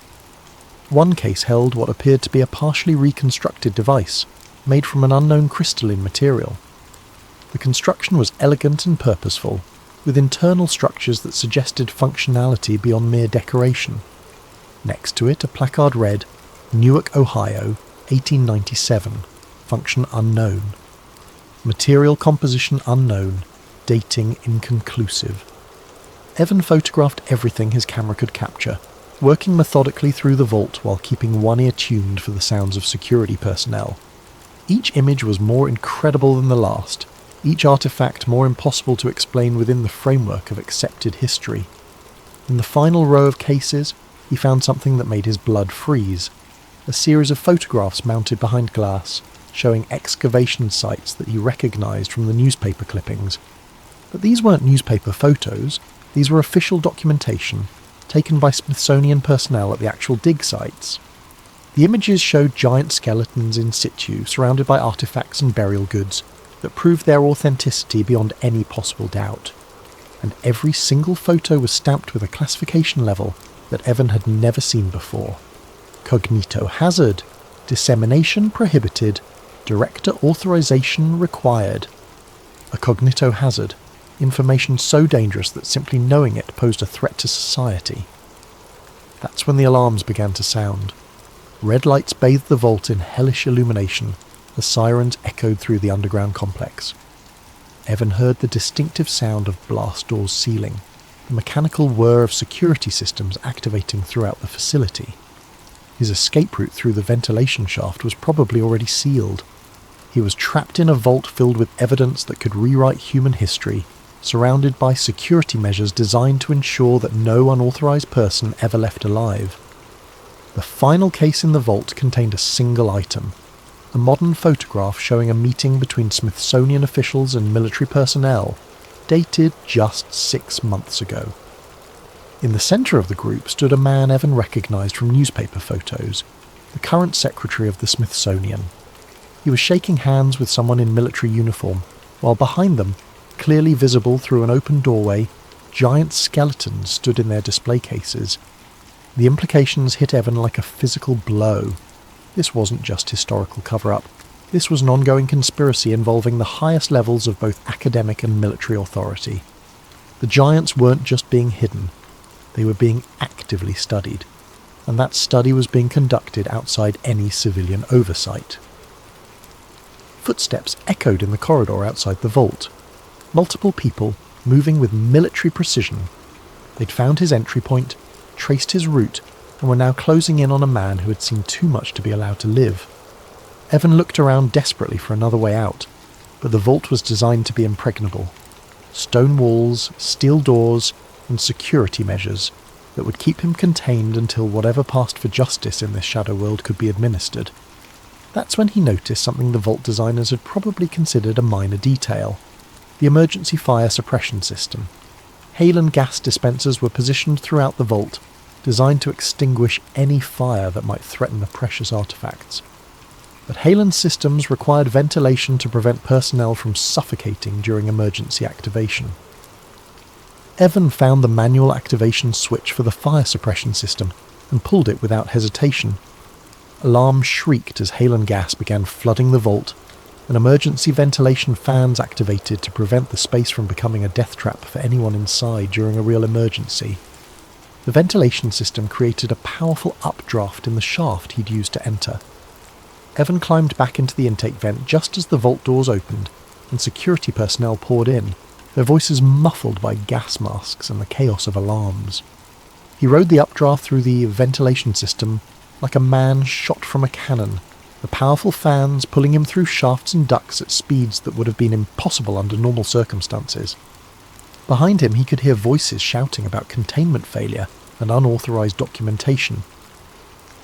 One case held what appeared to be a partially reconstructed device, made from an unknown crystalline material. The construction was elegant and purposeful, with internal structures that suggested functionality beyond mere decoration. Next to it, a placard read, "Newark, Ohio, 1897, function unknown. Material composition unknown, dating inconclusive." Evan photographed everything his camera could capture, working methodically through the vault while keeping one ear tuned for the sounds of security personnel. Each image was more incredible than the last, each artifact more impossible to explain within the framework of accepted history. In the final row of cases, he found something that made his blood freeze, a series of photographs mounted behind glass, showing excavation sites that he recognised from the newspaper clippings. But these weren't newspaper photos, these were official documentation, taken by Smithsonian personnel at the actual dig sites. The images showed giant skeletons in situ, surrounded by artefacts and burial goods, that proved their authenticity beyond any possible doubt. And every single photo was stamped with a classification level that Evan had never seen before. Cognito hazard, dissemination prohibited, director authorization required. A cognito hazard, information so dangerous that simply knowing it posed a threat to society. That's when the alarms began to sound. Red lights bathed the vault in hellish illumination, the sirens echoed through the underground complex. Evan heard the distinctive sound of blast doors sealing, the mechanical whir of security systems activating throughout the facility. His escape route through the ventilation shaft was probably already sealed. He was trapped in a vault filled with evidence that could rewrite human history, surrounded by security measures designed to ensure that no unauthorized person ever left alive. The final case in the vault contained a single item, a modern photograph showing a meeting between Smithsonian officials and military personnel, dated just 6 months ago. In the centre of the group stood a man Evan recognised from newspaper photos, the current secretary of the Smithsonian. He was shaking hands with someone in military uniform, while behind them, clearly visible through an open doorway, giant skeletons stood in their display cases. The implications hit Evan like a physical blow. This wasn't just historical cover-up. This was an ongoing conspiracy involving the highest levels of both academic and military authority. The giants weren't just being hidden, they were being actively studied, and that study was being conducted outside any civilian oversight. Footsteps echoed in the corridor outside the vault. Multiple people, moving with military precision. They'd found his entry point, traced his route, and were now closing in on a man who had seen too much to be allowed to live. Evan looked around desperately for another way out, but the vault was designed to be impregnable. Stone walls, steel doors, and security measures that would keep him contained until whatever passed for justice in this shadow world could be administered. That's when he noticed something the vault designers had probably considered a minor detail: the emergency fire suppression system. Hail and gas dispensers were positioned throughout the vault, designed to extinguish any fire that might threaten the precious artifacts. But Halen's systems required ventilation to prevent personnel from suffocating during emergency activation. Evan found the manual activation switch for the fire suppression system and pulled it without hesitation. Alarms shrieked as hail and gas began flooding the vault, and emergency ventilation fans activated to prevent the space from becoming a death trap for anyone inside during a real emergency. The ventilation system created a powerful updraft in the shaft he'd used to enter. Evan climbed back into the intake vent just as the vault doors opened and security personnel poured in, their voices muffled by gas masks and the chaos of alarms. He rode the updraft through the ventilation system like a man shot from a cannon, the powerful fans pulling him through shafts and ducts at speeds that would have been impossible under normal circumstances. Behind him he could hear voices shouting about containment failure and unauthorized documentation.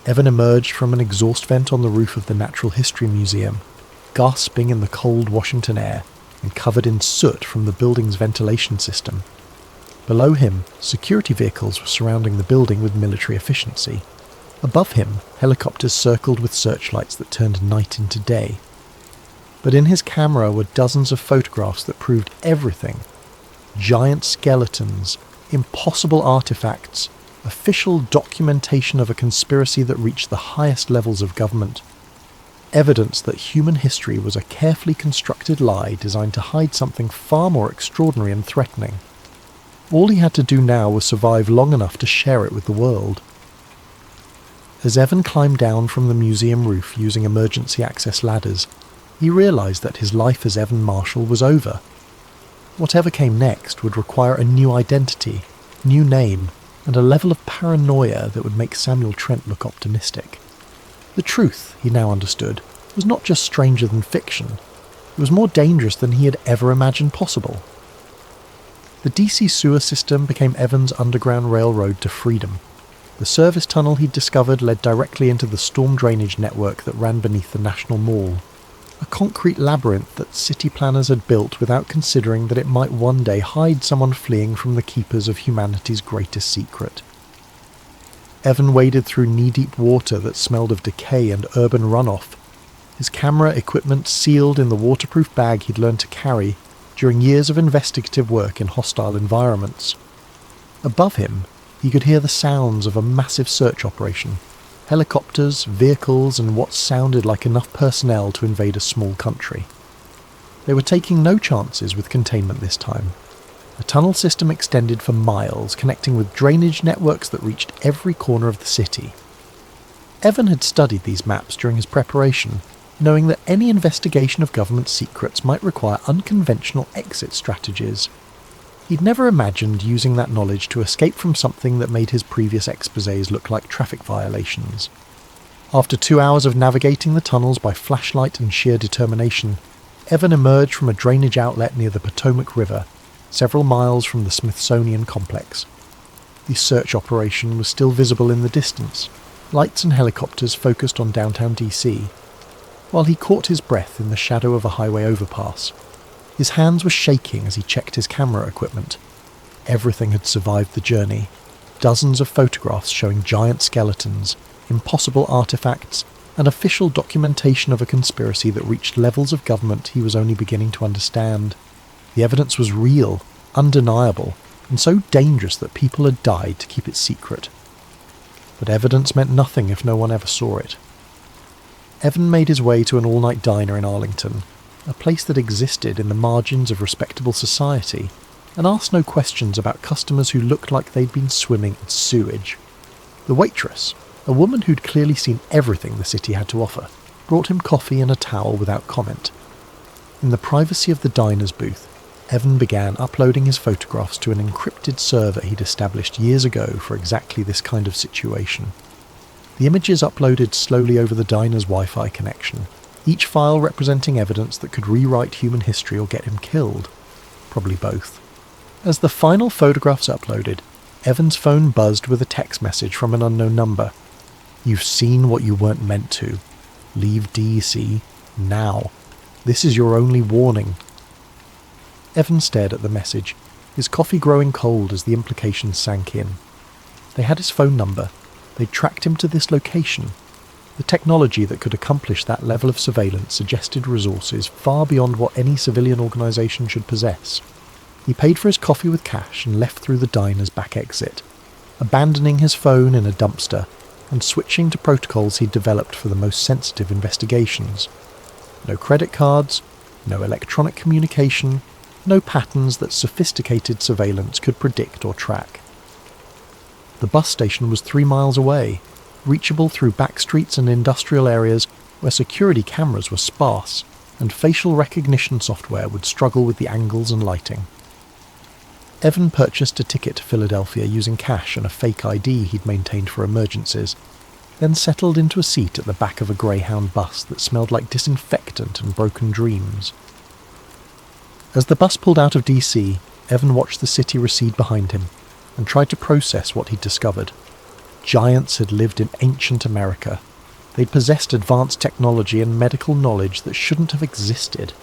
Evan emerged from an exhaust vent on the roof of the Natural History Museum, gasping in the cold Washington air and covered in soot from the building's ventilation system. Below him, security vehicles were surrounding the building with military efficiency. Above him, helicopters circled with searchlights that turned night into day. But in his camera were dozens of photographs that proved everything: giant skeletons, impossible artifacts, official documentation of a conspiracy that reached the highest levels of government. Evidence that human history was a carefully constructed lie designed to hide something far more extraordinary and threatening. All he had to do now was survive long enough to share it with the world. As Evan climbed down from the museum roof using emergency access ladders, he realised that his life as Evan Marshall was over. Whatever came next would require a new identity, new name, and a level of paranoia that would make Samuel Trent look optimistic. The truth, he now understood, was not just stranger than fiction. It was more dangerous than he had ever imagined possible. The DC sewer system became Evan's underground railroad to freedom. The service tunnel he'd discovered led directly into the storm drainage network that ran beneath the National Mall, a concrete labyrinth that city planners had built without considering that it might one day hide someone fleeing from the keepers of humanity's greatest secret. Evan waded through knee-deep water that smelled of decay and urban runoff, his camera equipment sealed in the waterproof bag he'd learned to carry during years of investigative work in hostile environments. Above him, he could hear the sounds of a massive search operation: helicopters, vehicles, and what sounded like enough personnel to invade a small country. They were taking no chances with containment this time. The tunnel system extended for miles, connecting with drainage networks that reached every corner of the city. Evan had studied these maps during his preparation, knowing that any investigation of government secrets might require unconventional exit strategies. He'd never imagined using that knowledge to escape from something that made his previous exposés look like traffic violations. After 2 hours of navigating the tunnels by flashlight and sheer determination, Evan emerged from a drainage outlet near the Potomac River, several miles from the Smithsonian complex. The search operation was still visible in the distance, lights and helicopters focused on downtown DC, while he caught his breath in the shadow of a highway overpass. His hands were shaking as he checked his camera equipment. Everything had survived the journey. Dozens of photographs showing giant skeletons, impossible artifacts, and official documentation of a conspiracy that reached levels of government he was only beginning to understand. The evidence was real, undeniable, and so dangerous that people had died to keep it secret. But evidence meant nothing if no one ever saw it. Evan made his way to an all-night diner in Arlington, a place that existed in the margins of respectable society, and asked no questions about customers who looked like they'd been swimming in sewage. The waitress, a woman who'd clearly seen everything the city had to offer, brought him coffee and a towel without comment. In the privacy of the diner's booth, Evan began uploading his photographs to an encrypted server he'd established years ago for exactly this kind of situation. The images uploaded slowly over the diner's Wi-Fi connection, each file representing evidence that could rewrite human history or get him killed. Probably both. As the final photographs uploaded, Evan's phone buzzed with a text message from an unknown number. "You've seen what you weren't meant to. Leave DC now. This is your only warning." Evan stared at the message, his coffee growing cold as the implications sank in. They had his phone number. They'd tracked him to this location. The technology that could accomplish that level of surveillance suggested resources far beyond what any civilian organisation should possess. He paid for his coffee with cash and left through the diner's back exit, abandoning his phone in a dumpster and switching to protocols he'd developed for the most sensitive investigations. No credit cards, no electronic communication, no patterns that sophisticated surveillance could predict or track. The bus station was 3 miles away, reachable through back streets and industrial areas where security cameras were sparse and facial recognition software would struggle with the angles and lighting. Evan purchased a ticket to Philadelphia using cash and a fake ID he'd maintained for emergencies, then settled into a seat at the back of a Greyhound bus that smelled like disinfectant and broken dreams. As the bus pulled out of DC, Evan watched the city recede behind him and tried to process what he'd discovered. Giants had lived in ancient America. They'd possessed advanced technology and medical knowledge that shouldn't have existed.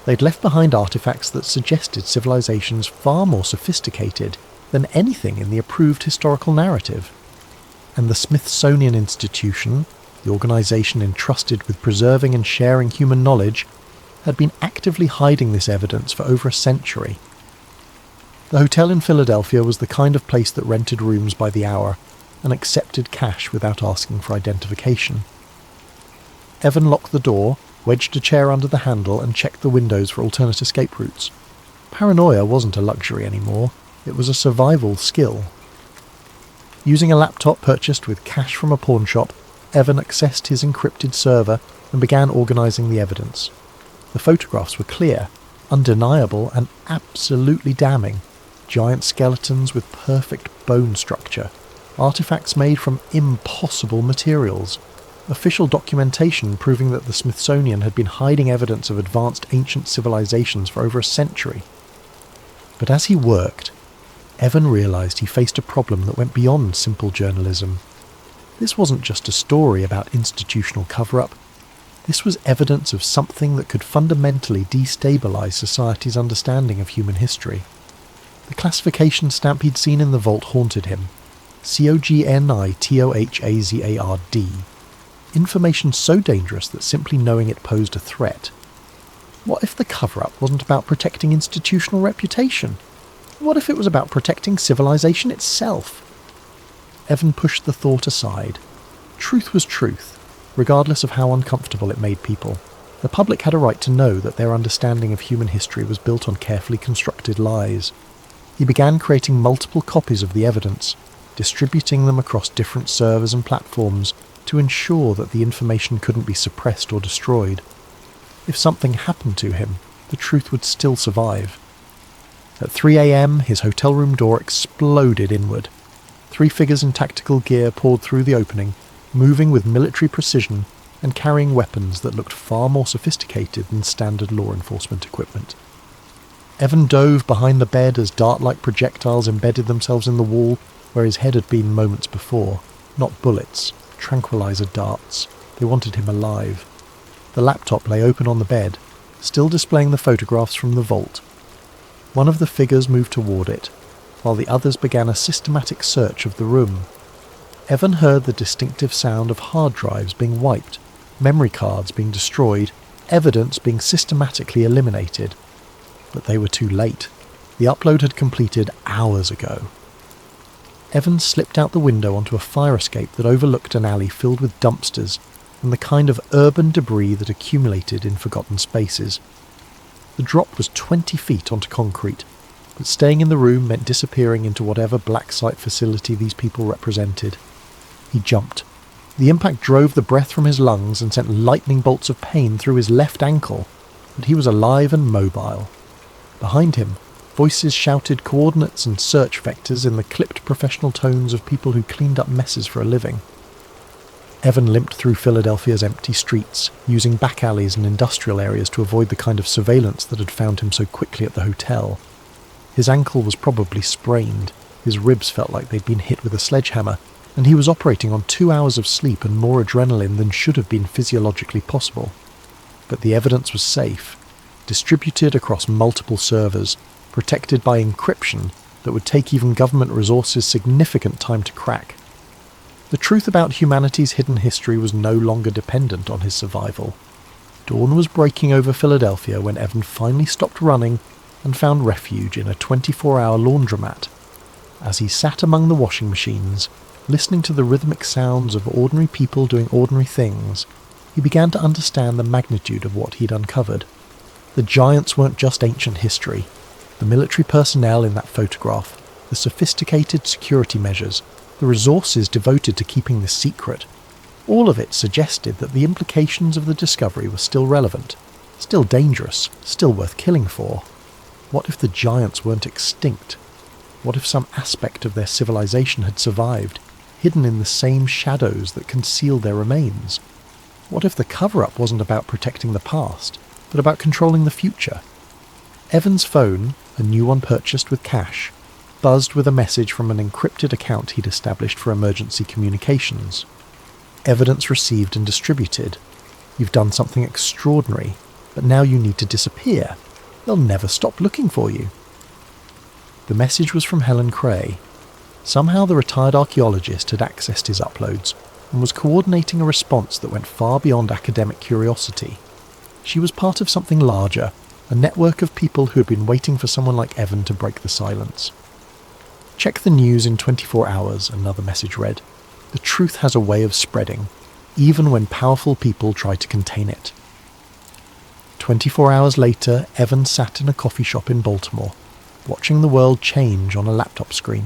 They'd left behind artifacts that suggested civilizations far more sophisticated than anything in the approved historical narrative. And the Smithsonian Institution, the organization entrusted with preserving and sharing human knowledge, had been actively hiding this evidence for over a century. The hotel in Philadelphia was the kind of place that rented rooms by the hour and accepted cash without asking for identification. Evan locked the door, wedged a chair under the handle and checked the windows for alternate escape routes. Paranoia wasn't a luxury anymore, it was a survival skill. Using a laptop purchased with cash from a pawn shop, Evan accessed his encrypted server and began organising the evidence. The photographs were clear, undeniable and absolutely damning. Giant skeletons with perfect bone structure, artifacts made from impossible materials, official documentation proving that the Smithsonian had been hiding evidence of advanced ancient civilizations for over a century. But as he worked, Evan realised he faced a problem that went beyond simple journalism. This wasn't just a story about institutional cover-up. This was evidence of something that could fundamentally destabilise society's understanding of human history. The classification stamp he'd seen in the vault haunted him. COGNITOHAZARD. Information so dangerous that simply knowing it posed a threat. What if the cover-up wasn't about protecting institutional reputation? What if it was about protecting civilization itself? Evan pushed the thought aside. Truth was truth, regardless of how uncomfortable it made people. The public had a right to know that their understanding of human history was built on carefully constructed lies. He began creating multiple copies of the evidence, distributing them across different servers and platforms to ensure that the information couldn't be suppressed or destroyed. If something happened to him, the truth would still survive. At 3 a.m, his hotel room door exploded inward. 3 figures in tactical gear poured through the opening, moving with military precision and carrying weapons that looked far more sophisticated than standard law enforcement equipment. Evan dove behind the bed as dart-like projectiles embedded themselves in the wall where his head had been moments before. Not bullets, tranquilizer darts. They wanted him alive. The laptop lay open on the bed, still displaying the photographs from the vault. One of the figures moved toward it, while the others began a systematic search of the room. Evan heard the distinctive sound of hard drives being wiped, memory cards being destroyed, evidence being systematically eliminated. But they were too late. The upload had completed hours ago. Evan slipped out the window onto a fire escape that overlooked an alley filled with dumpsters, and the kind of urban debris that accumulated in forgotten spaces. The drop was 20 feet onto concrete, but staying in the room meant disappearing into whatever black site facility these people represented. He jumped. The impact drove the breath from his lungs and sent lightning bolts of pain through his left ankle, but he was alive and mobile. Behind him, voices shouted coordinates and search vectors in the clipped professional tones of people who cleaned up messes for a living. Evan limped through Philadelphia's empty streets, using back alleys and industrial areas to avoid the kind of surveillance that had found him so quickly at the hotel. His ankle was probably sprained, his ribs felt like they'd been hit with a sledgehammer, and he was operating on 2 hours of sleep and more adrenaline than should have been physiologically possible. But the evidence was safe, distributed across multiple servers, protected by encryption that would take even government resources significant time to crack. The truth about humanity's hidden history was no longer dependent on his survival. Dawn was breaking over Philadelphia when Evan finally stopped running and found refuge in a 24-hour laundromat. As he sat among the washing machines, listening to the rhythmic sounds of ordinary people doing ordinary things, he began to understand the magnitude of what he'd uncovered. The giants weren't just ancient history. The military personnel in that photograph, the sophisticated security measures, the resources devoted to keeping this secret, all of it suggested that the implications of the discovery were still relevant, still dangerous, still worth killing for. What if the giants weren't extinct? What if some aspect of their civilization had survived, hidden in the same shadows that concealed their remains? What if the cover-up wasn't about protecting the past, but about controlling the future? Evan's phone, a new one purchased with cash, buzzed with a message from an encrypted account he'd established for emergency communications. Evidence received and distributed. You've done something extraordinary, but now you need to disappear. They'll never stop looking for you. The message was from Helen Cray. Somehow the retired archaeologist had accessed his uploads and was coordinating a response that went far beyond academic curiosity. She was part of something larger, a network of people who had been waiting for someone like Evan to break the silence. Check the news in 24 hours, another message read. The truth has a way of spreading, even when powerful people try to contain it. 24 hours later, Evan sat in a coffee shop in Baltimore, watching the world change on a laptop screen.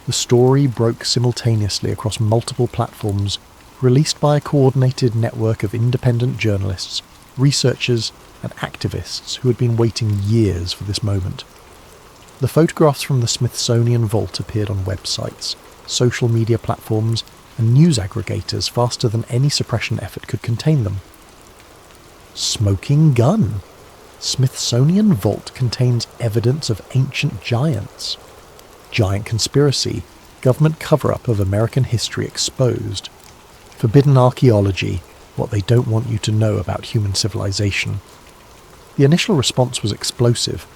The story broke simultaneously across multiple platforms, released by a coordinated network of independent journalists, researchers, and activists who had been waiting years for this moment. The photographs from the Smithsonian Vault appeared on websites, social media platforms, and news aggregators faster than any suppression effort could contain them. Smoking gun! Smithsonian Vault contains evidence of ancient giants. Giant conspiracy, government cover-up of American history exposed. Forbidden archaeology, what they don't want you to know about human civilization. The initial response was explosive.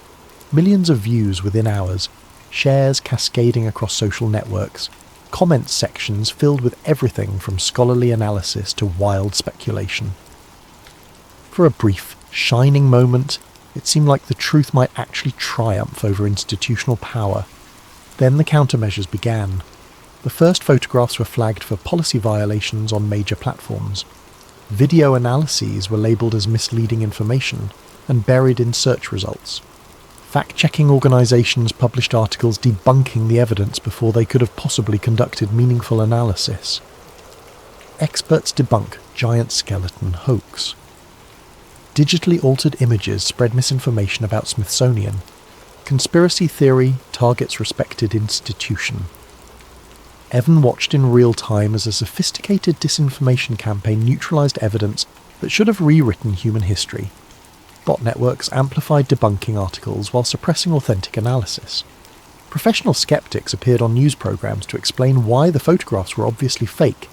Millions of views within hours, shares cascading across social networks, comments sections filled with everything from scholarly analysis to wild speculation. For a brief, shining moment, it seemed like the truth might actually triumph over institutional power. Then the countermeasures began. The first photographs were flagged for policy violations on major platforms. Video analyses were labelled as misleading information and buried in search results. Fact-checking organisations published articles debunking the evidence before they could have possibly conducted meaningful analysis. Experts debunk giant skeleton hoax. Digitally altered images spread misinformation about Smithsonian. Conspiracy theory targets respected institution. Evan watched in real time as a sophisticated disinformation campaign neutralised evidence that should have rewritten human history. Bot networks amplified debunking articles while suppressing authentic analysis. Professional skeptics appeared on news programs to explain why the photographs were obviously fake,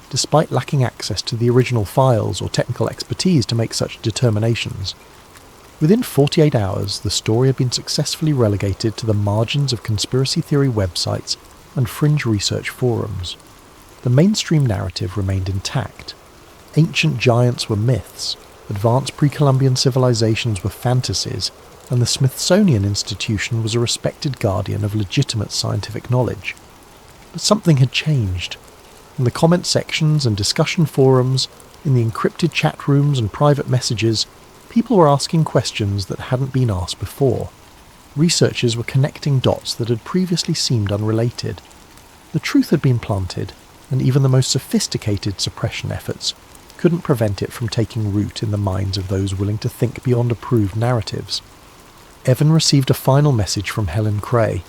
despite lacking access to the original files or technical expertise to make such determinations. Within 48 hours, the story had been successfully relegated to the margins of conspiracy theory websites and fringe research forums. The mainstream narrative remained intact. Ancient giants were myths, advanced pre-Columbian civilizations were fantasies, and the Smithsonian Institution was a respected guardian of legitimate scientific knowledge. But something had changed. In the comment sections and discussion forums, In the encrypted chat rooms and private messages, people were asking questions that hadn't been asked before. Researchers were connecting dots that had previously seemed unrelated. The truth had been planted, and even the most sophisticated suppression efforts couldn't prevent it from taking root in the minds of those willing to think beyond approved narratives. Evan received a final message from Helen Cray.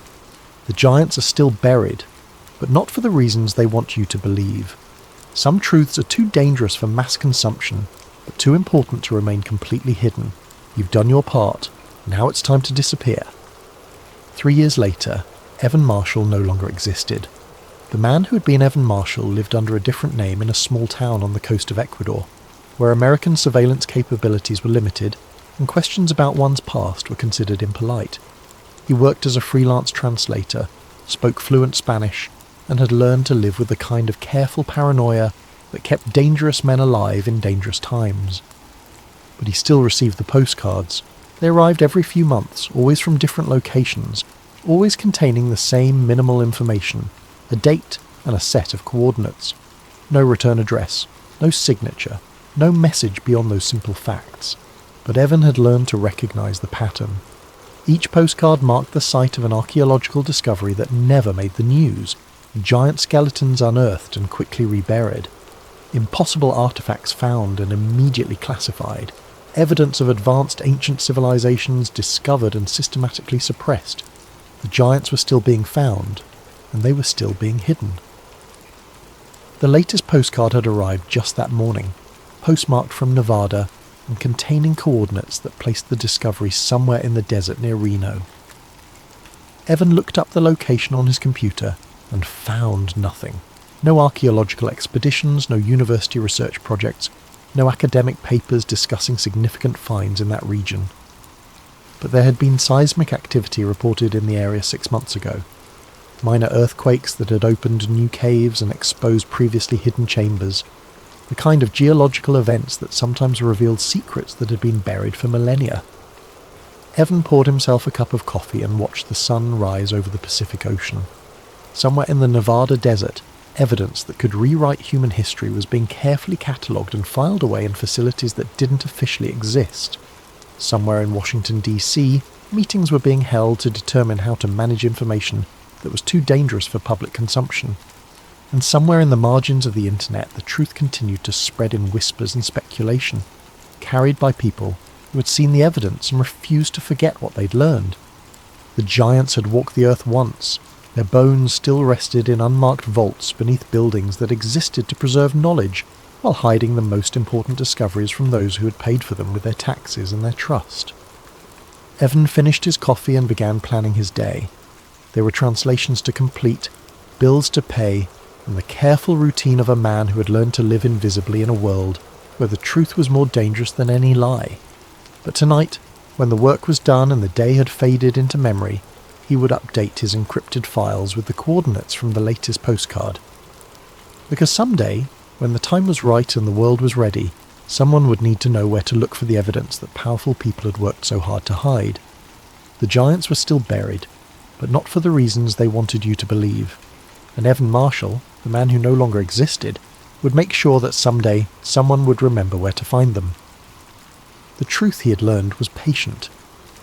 The giants are still buried, but not for the reasons they want you to believe. Some truths are too dangerous for mass consumption, but too important to remain completely hidden. You've done your part. Now it's time to disappear. 3 years later, Evan Marshall no longer existed. The man who had been Evan Marshall lived under a different name in a small town on the coast of Ecuador, where American surveillance capabilities were limited and questions about one's past were considered impolite. He worked as a freelance translator, spoke fluent Spanish, and had learned to live with the kind of careful paranoia that kept dangerous men alive in dangerous times. But he still received the postcards. They arrived every few months, always from different locations, always containing the same minimal information, a date and a set of coordinates. No return address, no signature, no message beyond those simple facts. But Evan had learned to recognise the pattern. Each postcard marked the site of an archaeological discovery that never made the news. Giant skeletons unearthed and quickly reburied. Impossible artefacts found and immediately classified. Evidence of advanced ancient civilizations discovered and systematically suppressed. The giants were still being found, and they were still being hidden. The latest postcard had arrived just that morning, postmarked from Nevada and containing coordinates that placed the discovery somewhere in the desert near Reno. Evan looked up the location on his computer and found nothing. No archaeological expeditions, no university research projects, no academic papers discussing significant finds in that region. But there had been seismic activity reported in the area 6 months ago. Minor earthquakes that had opened new caves and exposed previously hidden chambers. The kind of geological events that sometimes revealed secrets that had been buried for millennia. Evan poured himself a cup of coffee and watched the sun rise over the Pacific Ocean. Somewhere in the Nevada desert, evidence that could rewrite human history was being carefully catalogued and filed away in facilities that didn't officially exist. Somewhere in Washington, D.C., meetings were being held to determine how to manage information that was too dangerous for public consumption. And somewhere in the margins of the internet, the truth continued to spread in whispers and speculation, carried by people who had seen the evidence and refused to forget what they'd learned. The giants had walked the earth once. Their bones still rested in unmarked vaults beneath buildings that existed to preserve knowledge, while hiding the most important discoveries from those who had paid for them with their taxes and their trust. Evan finished his coffee and began planning his day. There were translations to complete, bills to pay, and the careful routine of a man who had learned to live invisibly in a world where the truth was more dangerous than any lie. But tonight, when the work was done and the day had faded into memory, he would update his encrypted files with the coordinates from the latest postcard. Because someday, when the time was right and the world was ready, someone would need to know where to look for the evidence that powerful people had worked so hard to hide. The giants were still buried, but not for the reasons they wanted you to believe. And Evan Marshall, the man who no longer existed, would make sure that someday someone would remember where to find them. The truth he had learned was patient.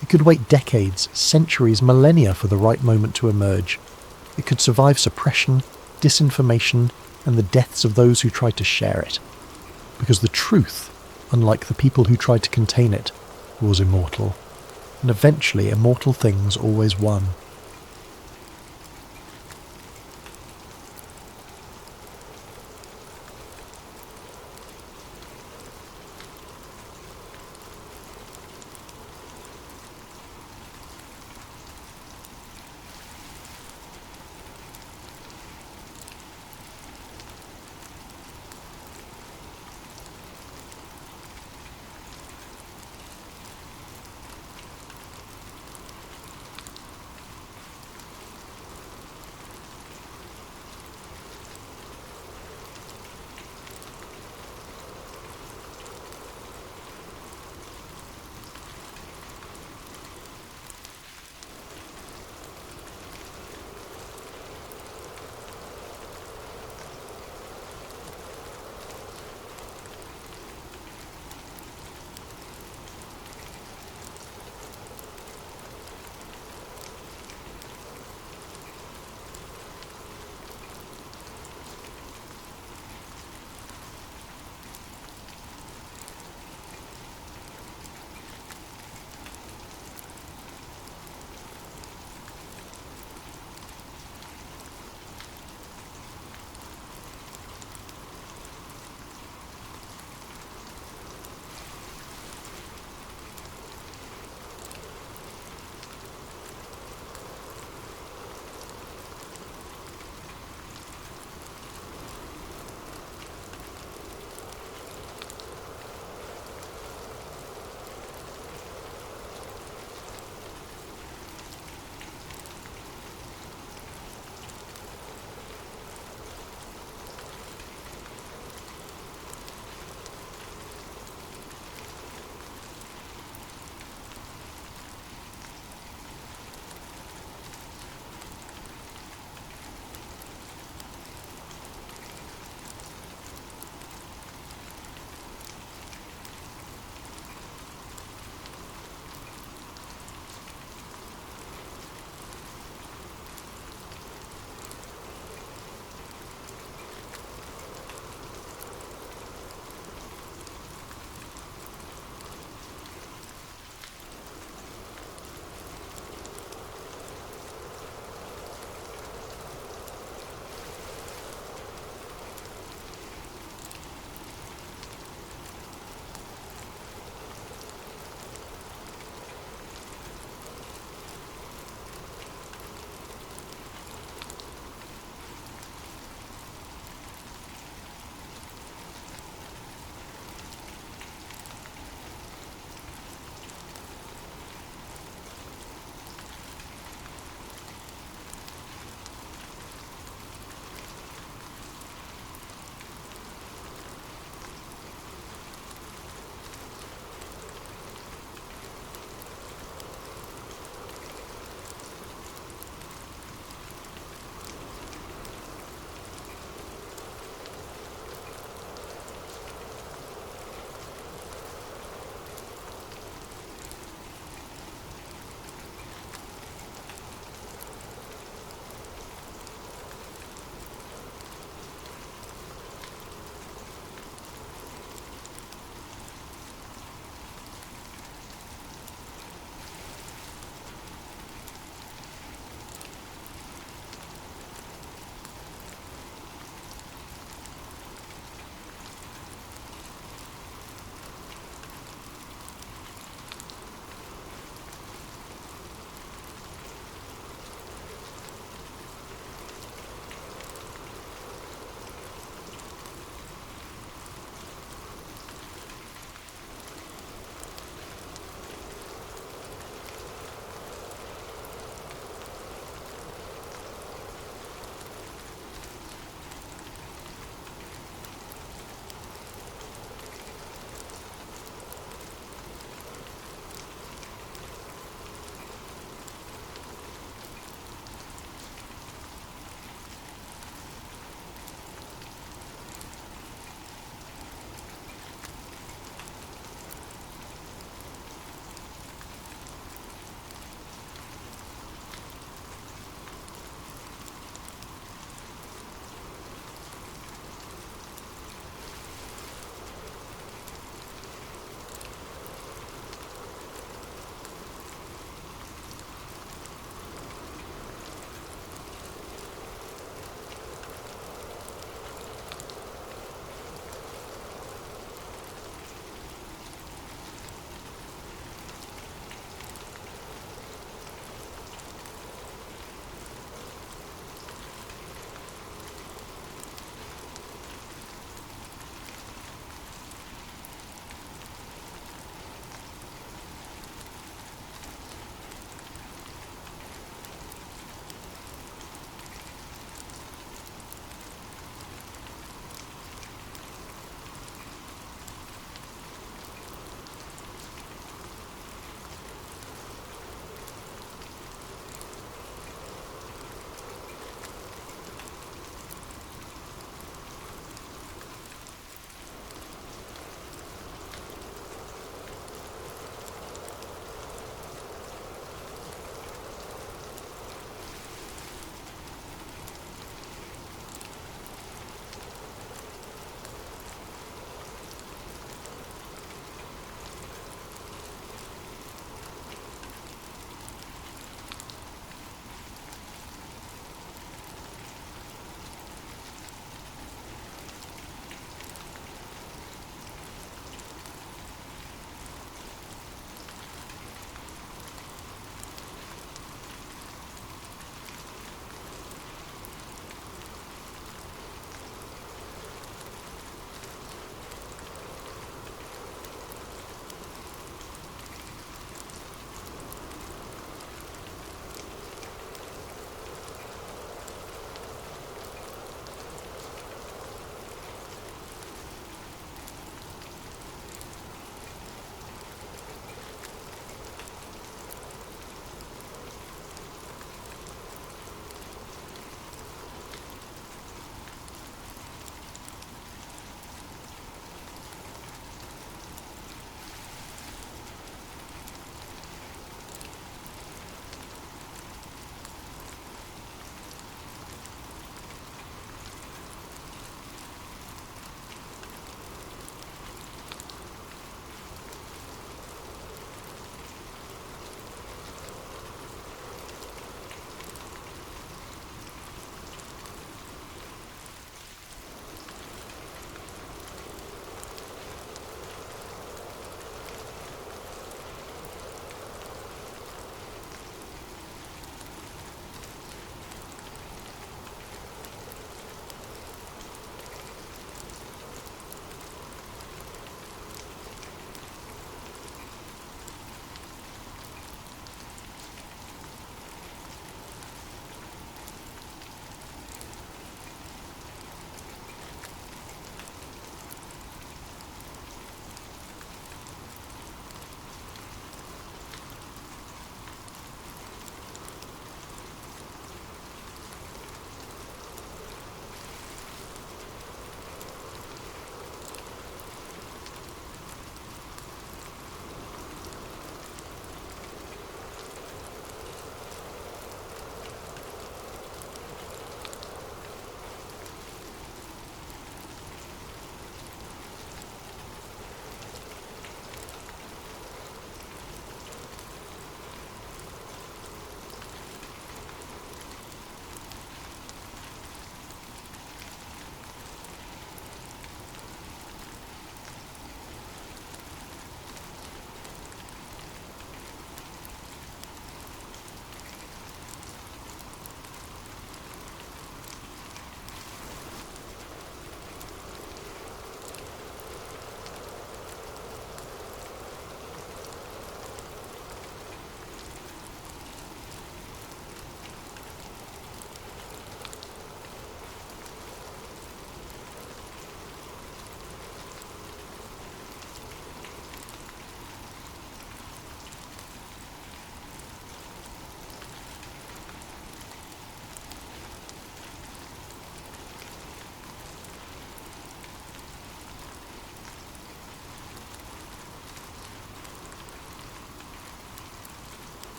It could wait decades, centuries, millennia for the right moment to emerge. It could survive suppression, disinformation, and the deaths of those who tried to share it. Because the truth, unlike the people who tried to contain it, was immortal. And eventually immortal things always won.